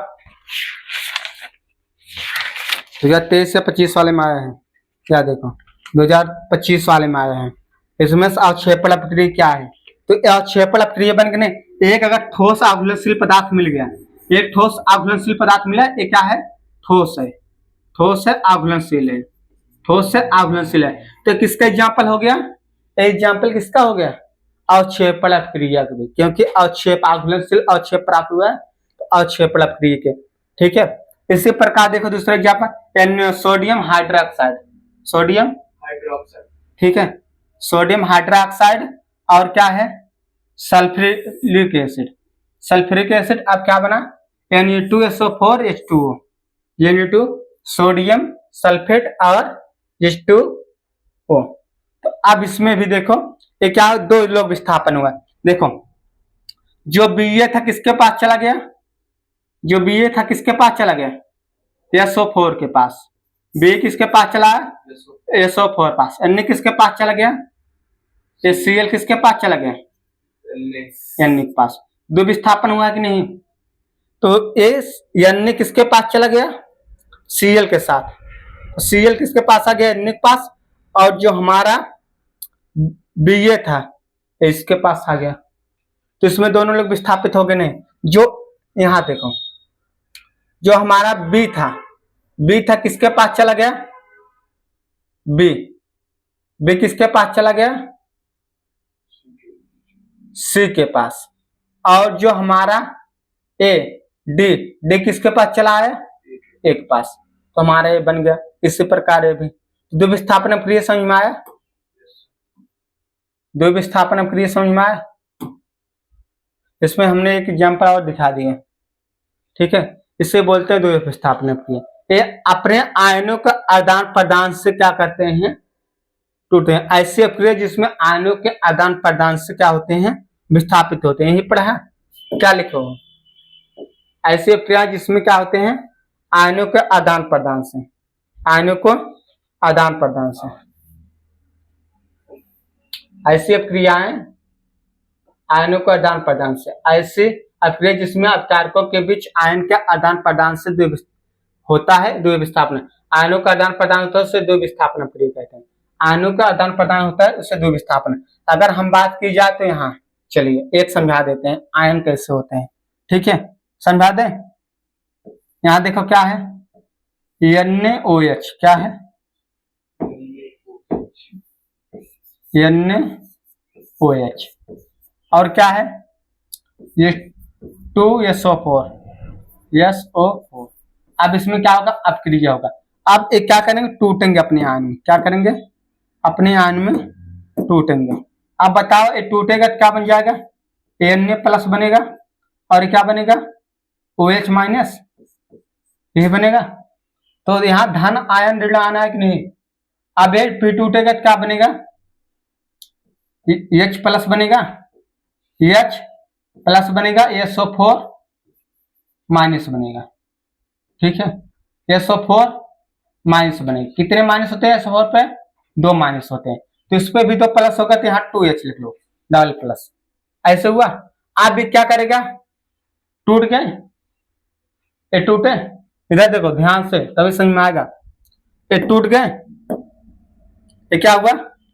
2023 या 25 वाले में आया है, क्या देखो 2025 वाले में आया है। इसमें अवक्षेपण अपक्रिया क्या है, तो अवक्षेपण अपक्रिया बन गए, एक अगर ठोस आघूलनशील पदार्थ मिल गया, एक ठोस आघूलनशील पदार्थ मिला, ये क्या है, ठोस है, ठोस है, आघूलनशील है, ठोस है, आघूलनशील है। तो किसका एग्जाम्पल हो गया, एग्जाम्पल किसका हो गया, अवक्षेपण अपक्रिया का भी, क्योंकि अवक्षेप आघूलनशील अवक्षेप प्राप्त हुआ है, तो अवक्षेपण अपक्रिया के, ठीक है। इसी प्रकार देखो दूसरा example, sodium hydroxide, sodium hydroxide, ठीक है, सोडियम हाइड्रोक्साइड। और क्या है, सल्फ्यूरिक एसिड, सल्फ्यूरिक एसिड। अब क्या बना, Na2SO4H2O, Na2 सोडियम सल्फेट और H2O। तो अब इसमें भी देखो ये क्या, दो लोग विस्थापन हुआ, देखो जो Ba था किसके पास चला गया, जो Ba था किसके पास चला गया, SO4 के पास। Ba किसके पास चला, SO4 पास। Na किसके पास चला गया, Cl किसके पास चला गया, Na के पास। दो विस्थापन हुआ कि नहीं, तो Na किसके पास चला गया, Cl के साथ, तो Cl किसके पास आ गया, Na के पास। और जो हमारा Ba था इसके पास आ गया, तो इसमें दोनों लोग विस्थापित हो गए नहीं। जो यहाँ देखो, जो हमारा B था किसके पास चला गया, B किसके पास चला गया, C के पास। और जो हमारा D किसके पास चला है, A के पास, तो हमारा ये बन गया। इसी प्रकार ये भी द्विविस्थापन क्रिया समझ में आया, द्विविस्थापन क्रिया समझ में आया। इसमें हमने एक एग्जांपल और दिखा दिए, ठीक है। इसे बोलते हैं द्विविस्थापन क्रिया। ये अपने आयनों का आदान प्रदान से क्या करते हैं, टूटते हैं। ऐसी अपक्रिया जिसमें आयनों के आदान प्रदान से क्या होते हैं, विस्थापित होते हैं। यही पढ़ा है, क्या लिखो, ऐसी अपक्रिया जिसमें क्या होते हैं, आयनों के आदान प्रदान से, आयनों को आदान प्रदान से, ऐसी अपक्रियाएं आयनों के आदान प्रदान से, ऐसी अपक्रिया जिसमें अपचारकों के बीच आयन के आदान प्रदान से होता है द्विविस्थापन। आयनों का आदान प्रदान होता है उसे द्विविस्थापन अपक्रिया कहते हैं। आयनों का आदान प्रदान होता है उसे द्विविस्थापन। अगर हम बात की जाए तो यहाँ चलिए एक समझा देते हैं आयन कैसे होते हैं, ठीक है, समझा दें। यहाँ देखो क्या है, NaOH, क्या है, NaOH। और क्या है, ये 2SO4, SO4। अब इसमें क्या होगा, अपक्रिया होगा। अब एक क्या करेंगे, टूटेंगे अपने आयन में। क्या करेंगे, अपने आयन में टूटेंगे। अब बताओ ये टूटेगा तो क्या बन जाएगा, Na प्लस बनेगा और क्या बनेगा, OH माइनस, ये बनेगा। तो यहाँ धन आयन ऋण आना है कि नहीं। अब ये फिर टूटेगा तो क्या बनेगा, H प्लस बनेगा, H प्लस बनेगा, SO4 माइनस बनेगा। ठीक है, SO4 माइनस बनेगा। कितने माइनस होते हैं SO4 पे, 2 माइनस होते हैं। तो इस पे भी 2 प्लस होगा, तो यहाँ 2H लिख लो, डबल प्लस। ऐसे हुआ। आप भी क्या करेगा, टूट गए, ये टूटे, इधर देखो ध्यान से तभी समझ में आएगा। ये टूट गए, ये क्या हुआ,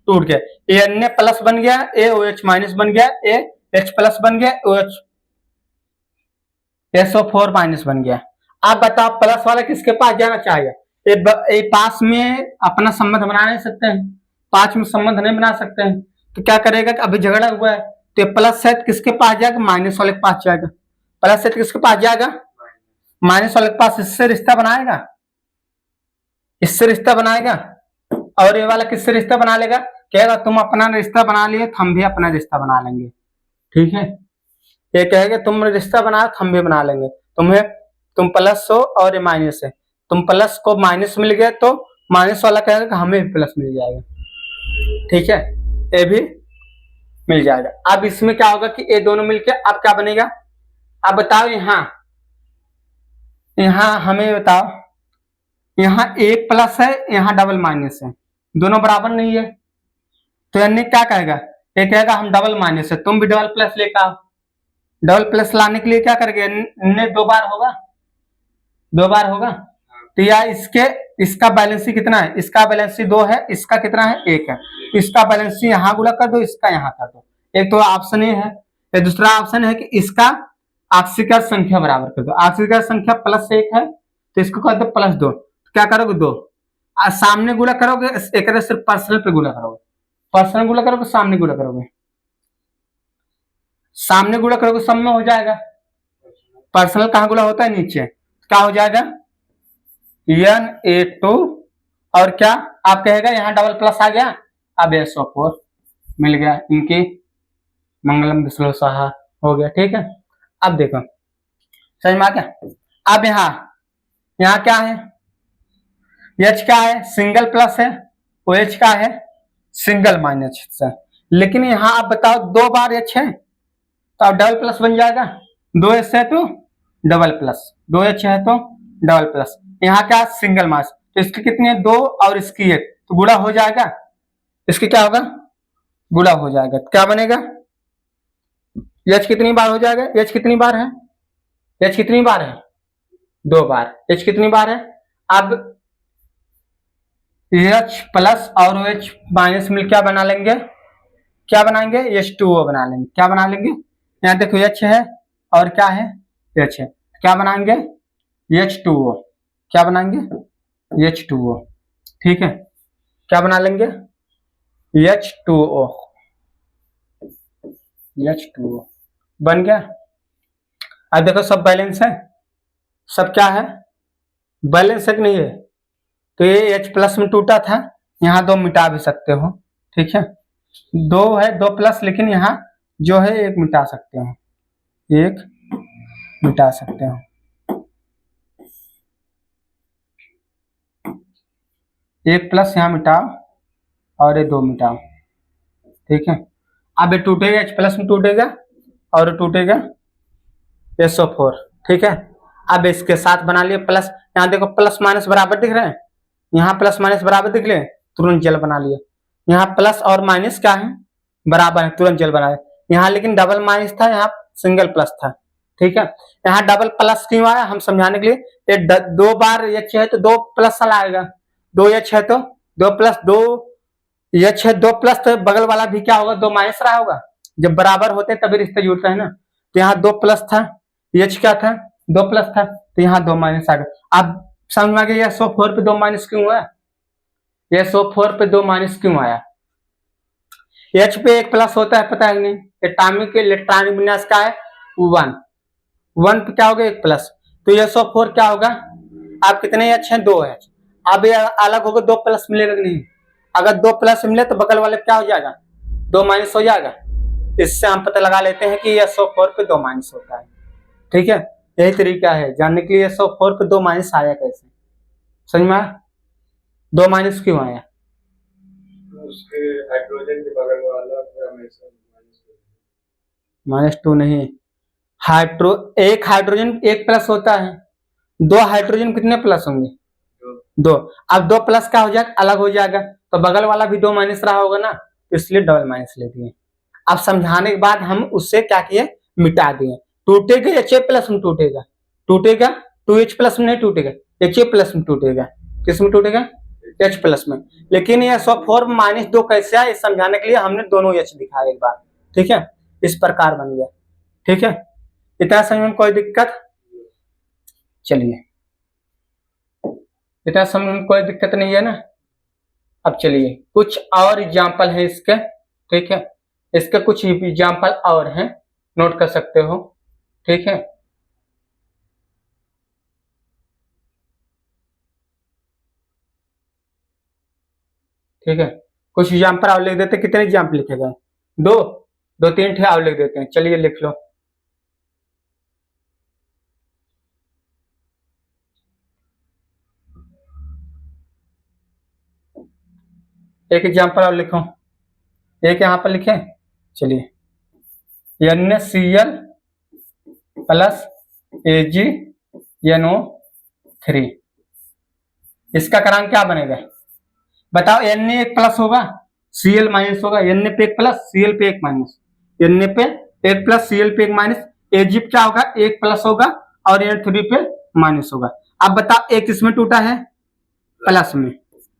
टूट गया। ए Na प्लस बन गया, OH माइनस बन गया, H प्लस बन गया, OH SO4 माइनस बन गया। आप बताओ प्लस वाला किसके पास जाना चाहिए, ये पास में अपना संबंध बना नहीं सकते हैं, पास में संबंध नहीं बना सकते हैं। तो क्या करेगा कि अभी झगड़ा हुआ है, तो प्लस है किसके पास जाएगा, माइनस वाले के पास जाएगा। प्लस है किसके पास जाएगा, माइनस वाले के पास। इससे रिश्ता बनाएगा, इससे रिश्ता बनाएगा। और ये वाला किससे रिश्ता बना लेगा, कहेगा तुम अपना रिश्ता बना लिए तो हम भी अपना रिश्ता बना लेंगे। ठीक है, ये कहेगा तुम रिश्ता बनाओ तो हम भी बना लेंगे। तुम प्लस हो और ये माइनस है, तुम प्लस को माइनस मिल गया तो माइनस वाला कहेगा कि हमें भी प्लस मिल जाएगा। ठीक है, ये भी मिल जाएगा। अब इसमें क्या होगा कि ये दोनों मिलके अब क्या बनेगा, अब बताओ यहाँ हमें बताओ, यहाँ एक प्लस है, यहाँ डबल माइनस है, दोनों बराबर नहीं है। तो यानी क्या कहेगा, ये कहेगा हम डबल माइनस है, तुम भी डबल प्लस लेकर आओ। डबल प्लस लाने के लिए क्या करेंगे, ने 2 बार होगा, 2 बार होगा। तो या इसका बैलेंसी कितना है, इसका बैलेंसी 2 है, इसका कितना है, 1 है। तो इसका बैलेंसी यहाँ गुणा कर दो, इसका यहाँ कर दो। एक तो ऑप्शन ये है। ये दूसरा ऑप्शन है कि इसका आक्षिका संख्या बराबर कर दो। आक्षिका संख्या +1 है तो इसको कर दो +2। तो क्या करोगे, 2 सामने गुणा करोगे, एक सिर्फ पर्सनल पे गुणा करोगे, पर्सनल गुणा करोगे, सामने गुणा करोगे, सामने गुणा करोगे सब में हो जाएगा। पर्सनल कहाँ गुणा होता है, नीचे। क्या हो जाएगा, Na2 और क्या आप कहेगा, यहाँ डबल प्लस आ गया, अब SO4 मिल गया, इनकी मंगलम विष्णु स्वाहा हो गया। ठीक है, अब देखो समझ में आ गया। अब यहाँ क्या है, H क्या है, सिंगल प्लस है, OH का है सिंगल माइनस है। लेकिन यहाँ आप बताओ 2 बार H है तो अब डबल प्लस बन जाएगा, 2H है तो डबल प्लस, 2H है तो डबल प्लस। यहाँ क्या सिंगल मास, तो इसकी कितनी है, 2 और इसकी 1, तो गुणा हो जाएगा, इसकी क्या होगा, गुणा हो जाएगा। तो क्या बनेगा, H कितनी बार हो जाएगा, H कितनी बार है, H कितनी बार है, 2 बार। H कितनी बार है, अब H प्लस और OH माइनस मिल क्या बना लेंगे, क्या बनाएंगे, H2O बना लेंगे। क्या बना लेंगे, यहाँ देखो H है और क्या है, H है, क्या बनाएंगे, H2O। क्या बनाएंगे, H2O। ठीक है, क्या बना लेंगे, H2O, H2O बन गया। अब देखो सब बैलेंस है, सब क्या है, बैलेंस है कि नहीं है। तो ये H प्लस में टूटा था, यहाँ 2 मिटा भी सकते हो। ठीक है, 2 है, 2 प्लस, लेकिन यहाँ जो है 1 मिटा सकते हो, 1 मिटा सकते हो। 1 प्लस यहाँ मिटाओ और ये 2 मिटाओ। ठीक है, अब ये टूटेगा, H प्लस में टूटेगा और टूटेगा SO4। ठीक है, अब इसके साथ बना लिए प्लस, यहाँ देखो प्लस माइनस बराबर दिख रहे हैं, यहाँ प्लस माइनस बराबर दिख रहे, तुरंत जल बना लिए। यहाँ प्लस और माइनस क्या है, बराबर है, तुरंत जल बना, यहाँ लेकिन डबल माइनस था, यहाँ सिंगल प्लस था। ठीक है, यहाँ डबल प्लस क्यों आया, हम समझाने के लिए। ये 2 बार H है तो 2 प्लस आएगा, 2H है तो 2 प्लस, 2H है 2 प्लस, तो बगल वाला भी क्या होगा, 2 माइनस रहा होगा। जब बराबर होते तभी रिश्ता जुड़ता है ना। तो यहाँ 2 प्लस था, H क्या था, 2 प्लस था, तो यहाँ 2 माइनस आ गया। अब समझ में आ गया SO4 पे 2 माइनस क्यों हुआ, SO4 पे 2 माइनस क्यों आया। H पे 1 प्लस होता है, पता है नहीं, एटॉमिक इलेक्ट्रॉनिक विन्यास का है 1, 1 पे क्या हो गया, 1 प्लस। तो SO4 क्या होगा, आप कितने H हैं, 2H। अब ये अलग होगा, 2 प्लस मिलेगा कि नहीं, अगर 2 प्लस मिले तो बगल वाले क्या हो जाएगा, 2 माइनस हो जाएगा। इससे हम पता लगा लेते हैं कि SO4 पे 2 माइनस होता है। ठीक है, यही तरीका है जानने के लिए SO4 पे 2 माइनस आया कैसे, समझ में आया, 2 माइनस क्यों आया। उसके हाइड्रोजन के बगल वाला हमेशा -2 नहीं, एक हाइड्रोजन एक प्लस होता है, 2 हाइड्रोजन कितने प्लस होंगे, 2। अब 2 प्लस क्या हो जाएगा, अलग हो जाएगा, तो बगल वाला भी 2 माइनस रहा होगा ना, इसलिए डबल माइनस ले दिए। अब समझाने के बाद हम उससे क्या किए, मिटा दिए। टूटेगा HA प्लस में टूटेगा, 2H प्लस में नहीं टूटेगा, HA प्लस में टूटेगा। किस में टूटेगा, H प्लस में। लेकिन ये SO4 -2 कैसे है, समझाने के लिए हमने दोनों H दिखाया एक बार। ठीक है, इस प्रकार बन गया। ठीक है, इतना समझ में कोई दिक्कत, चलिए इतना समझ में कोई दिक्कत नहीं है ना। अब चलिए कुछ और एग्जाम्पल है इसके। ठीक है, इसके कुछ एग्जाम्पल और हैं, नोट कर सकते हो। ठीक है, ठीक है, कुछ एग्जाम्पल और लिख देते, कितने एग्जाम्पल लिखे गए, 2-3 ठे और लिख देते हैं। चलिए लिख लो। एक एग्जाम्पल और लिखो, एक यहाँ पर लिखे। चलिए NaCl प्लस AgNO3, इसका क्रमांक क्या बनेगा, बताओ। Na एक प्लस होगा, Cl माइनस होगा, Na पे एक प्लस, Cl पे एक माइनस, Na पे एक प्लस, Cl पे एक माइनस, Ag क्या होगा, एक प्लस होगा और Na3 पे माइनस होगा। अब बताओ, एक इसमें टूटा है प्लस में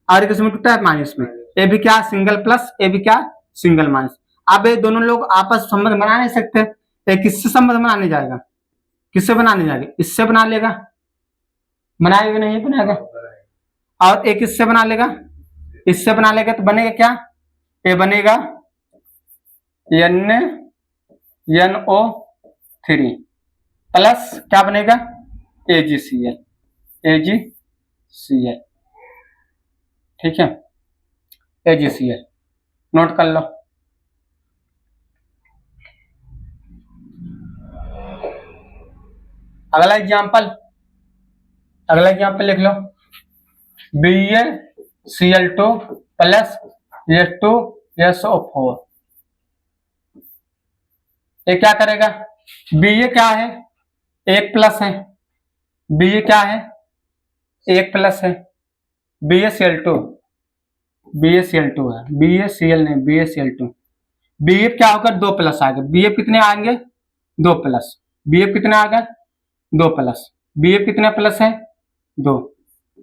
और एक इसमें टूटा है माइनस में, ए भी क्या सिंगल प्लस, ए भी क्या सिंगल माइनस। अब ये दोनों लोग आपस संबंध बना नहीं सकते, एक किससे संबंध बनाने जाएगा, किससे बनाने जाएगा, इससे बना लेगा, बनाएगा नहीं बनाएगा, और एक इससे बना लेगा, इससे बना लेगा, तो बनेगा क्या, ये बनेगा NaNO3 प्लस क्या बनेगा, AgCl। ठीक है, AgCl नोट कर लो। अगला एग्जाम्पल लिख लो, BaCl2 प्लस H2SO4। ये क्या करेगा, Ba क्या है, एक प्लस है, Ba क्या है, एक प्लस है, BaCl2 है, BaCl नहीं, BaCl2। Bf क्या होगा, 2 प्लस आ गए, Bf कितने आएंगे, 2 प्लस, Bf कितने आ गए, 2 प्लस, Bf कितने प्लस है, 2,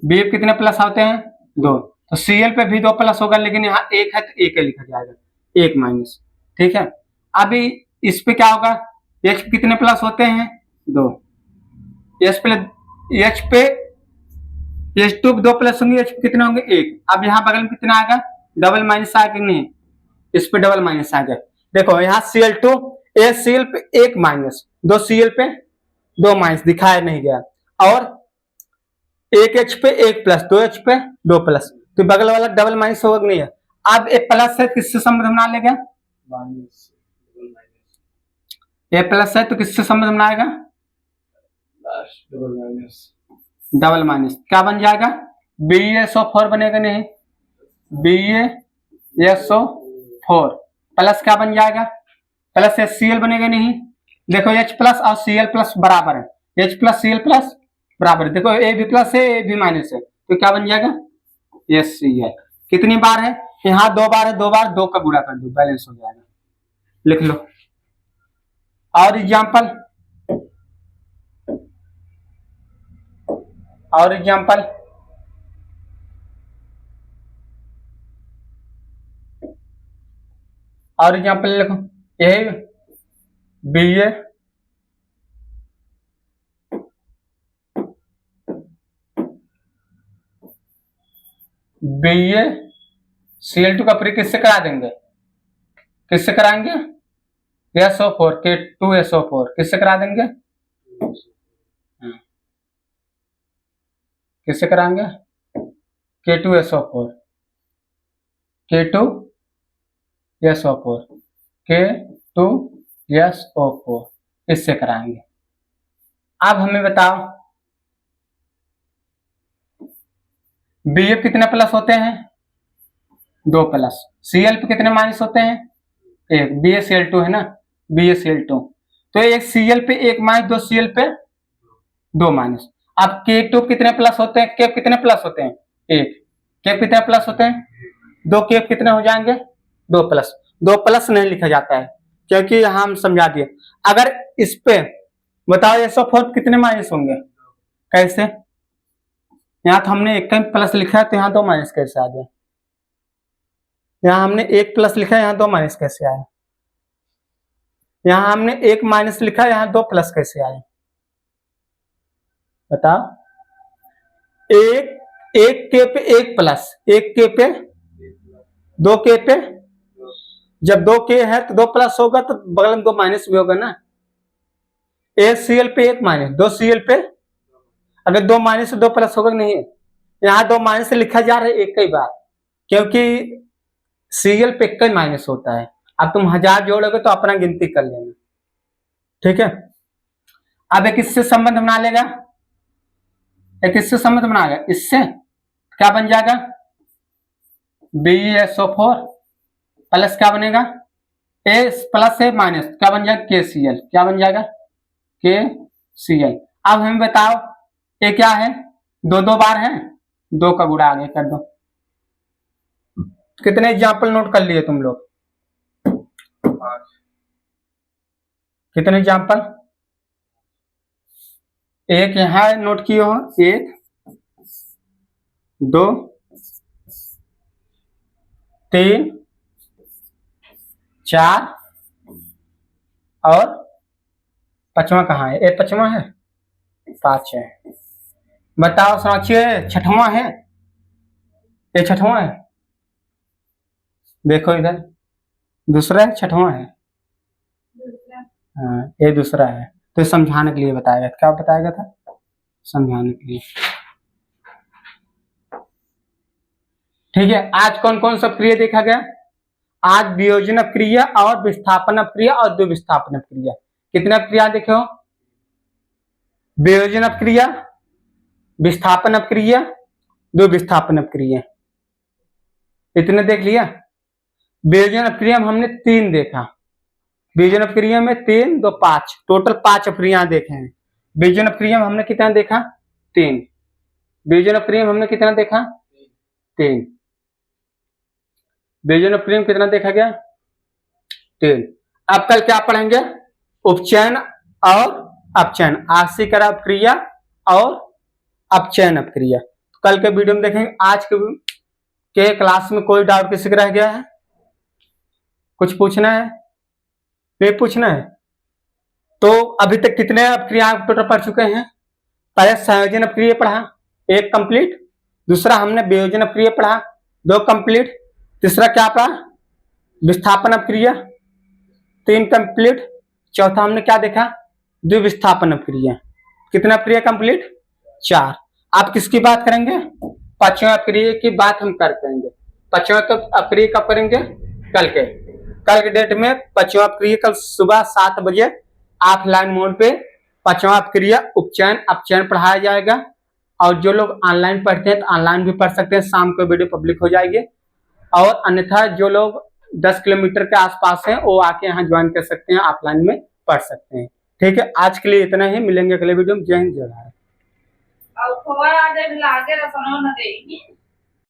Bf कितने प्लस आते हैं, 2, तो Cl पे भी 2 प्लस होगा, लेकिन यहाँ एक है तो एक लिखा जाएगा, एक माइनस। ठीक है, अभी इस पे क्या होगा, H कितने प्लस होते हैं, 2, H पे H2 2 प्लस होंगे, H कितने होंगे, 1। अब यहाँ बगल में कितना आएगा, डबल माइनस आएगा नहीं, इस पे डबल माइनस आ गया। देखो यहाँ Cl2, एक Cl पे एक माइनस, 2 Cl पे 2 माइनस दिखाया नहीं गया, और एक H पे एक प्लस, 2 H पे 2 प्लस, तो बगल वाला डबल माइनस होगा नहीं है। अब एक प्लस है, किससे संबंध बना लेगा, ये प्लस है तो किससे संबंध बनाएगा, डबल माइनस, क्या बन जाएगा, BaSO4 बनेगा नहीं, BaSO4 प्लस क्या बन जाएगा, प्लस HCl बनेगा नहीं। देखो H प्लस और Cl प्लस बराबर है, H प्लस Cl प्लस बराबर है, देखो A भी प्लस है, A भी माइनस है, तो क्या बन जाएगा, HCl। कितनी बार है, यहाँ 2 बार है, 2 बार 2 का गुणा कर दो, बैलेंस हो जाएगा, लिख लो। और एग्जाम्पल, लिखो, यही BaCl2 का प्रयोग किससे करा देंगे, किससे कराएंगे, SO4 के 2SO4 किससे करा देंगे, किससे कराएंगे? K2SO4, K2SO4, K2SO4 इससे कराएंगे। अब हमें बताओ BF कितने प्लस होते हैं? 2 प्लस। Cl पे कितने माइनस होते हैं? 1। BaCl2 है ना, BaCl2। तो एक Cl पे 1 माइनस, 2 Cl पे 2 माइनस। अब K2 कितने प्लस होते हैं? K कितने प्लस होते हैं? 1। K कितने प्लस होते हैं? 2 K कितने हो जाएंगे? 2 प्लस। 2 प्लस नहीं लिखा जाता है क्योंकि यहां हम समझा दिए। अगर इस पे बताओ SO4 कितने माइनस होंगे? कैसे? यहाँ तो हमने 1 प्लस लिखा है तो यहाँ 2 माइनस कैसे आ गया? यहाँ हमने 1 प्लस लिखा है, यहाँ 2 माइनस कैसे आए? यहाँ हमने 1 माइनस लिखा है, यहाँ 2 प्लस कैसे आए? बताओ। 1 K पे 1 प्लस, 1 K पे 2 K पे, जब 2 K है तो 2 प्लस होगा तो बगल में 2 माइनस भी होगा ना। 1 Cl पे 1 माइनस, 2 Cl पे, अगर 2 माइनस से 2 प्लस होगा नहीं। यहाँ 2 माइनस से लिखा जा रहा है एक ही बार, क्योंकि Cl पे 1 माइनस होता है। अब तुम 1000 जोड़ोगे तो अपना गिनती कर लेना, ठीक है। अब एक इससे संबंध बना लेगा, एक इससे संबंध बना लेगा, इससे क्या बन जाएगा? BaSO4 प्लस क्या बनेगा? A प्लस है माइनस, क्या बन जाएगा? KCl, क्या बन जाएगा? KCl। अब हमें बताओ ये क्या है? 2 बार है, 2 का गुणा आगे कर दो। कितने एग्जाम्पल नोट कर लिए तुम लोग? कितने एग्जाम्पल? एक यहाँ नोट किए हो, 1 2 3 4 और 5वां कहाँ है? 5वां है, 5 है। बताओ समझिए, 6वां है? ये 6वां है, देखो इधर, दूसरा है, 6वां है। हाँ, ये दूसरा है। तो समझाने के लिए बताएगा, क्या बताएगा था? समझाने के लिए। ठीक है, आज कौन कौन सा क्रिया देखा गया? आज वियोजन क्रिया और विस्थापन क्रिया और द्विविस्थापन क्रिया। कितना क्रिया देखे हो? वियोजन क्रिया, विस्थापन क्रिया, द्विविस्थापन क्रिया, इतने देख लिया। वियोजन क्रिया में हमने 3 देखा, वियोजन क्रिया में 3 2 5, टोटल 5 क्रिया देखे हैं। वियोजन क्रिया में हमने कितना देखा? 3। वियोजन क्रिया में हमने कितना देखा? 3। वियोजन क्रिया में कितना देखा गया? 3। अब कल क्या पढ़ेंगे? उपचयन और अपचयन, आश्रित क्रिया और अपचयन क्रिया। कल के वीडियो में देखेंगे। आज के क्लास में कोई डाउट किसी का रह गया है? कुछ पूछना है? नहीं पूछना है? तो अभी तक कितने अपक्रिया टोटल पढ़ चुके हैं? पहले संयोजन अपक्रिया पढ़ा, 1 कंप्लीट। दूसरा हमने वियोजन अपक्रिया पढ़ा, 2 कंप्लीट। तीसरा क्या पढ़ा? विस्थापन अपक्रिया, 3 कंप्लीट। चौथा हमने क्या देखा? द्विविस्थापन अपक्रिया। कितना अपक्रिया कंप्लीट? 4। आप किसकी बात करेंगे? 5वां अपक्रिया की बात हम कर पाएंगे। 5वां अपक्रिया कब करेंगे? कल के डेट में 5वां अपक्रिया कल सुबह 7 बजे ऑफलाइन मोड पे 5वां अपक्रिया उपचयन अपचयन पढ़ाया जाएगा। और जो लोग ऑनलाइन पढ़ते हैं तो ऑनलाइन भी पढ़ सकते हैं, शाम को वीडियो पब्लिक हो जाएगी। और अन्यथा जो लोग 10 किलोमीटर के आसपास हैं वो आके यहाँ ज्वाइन कर सकते हैं, ऑफलाइन में पढ़ सकते हैं। ठीक है, आज के लिए इतना ही, मिलेंगे अगले वीडियो में। जय हिंद जय भारत।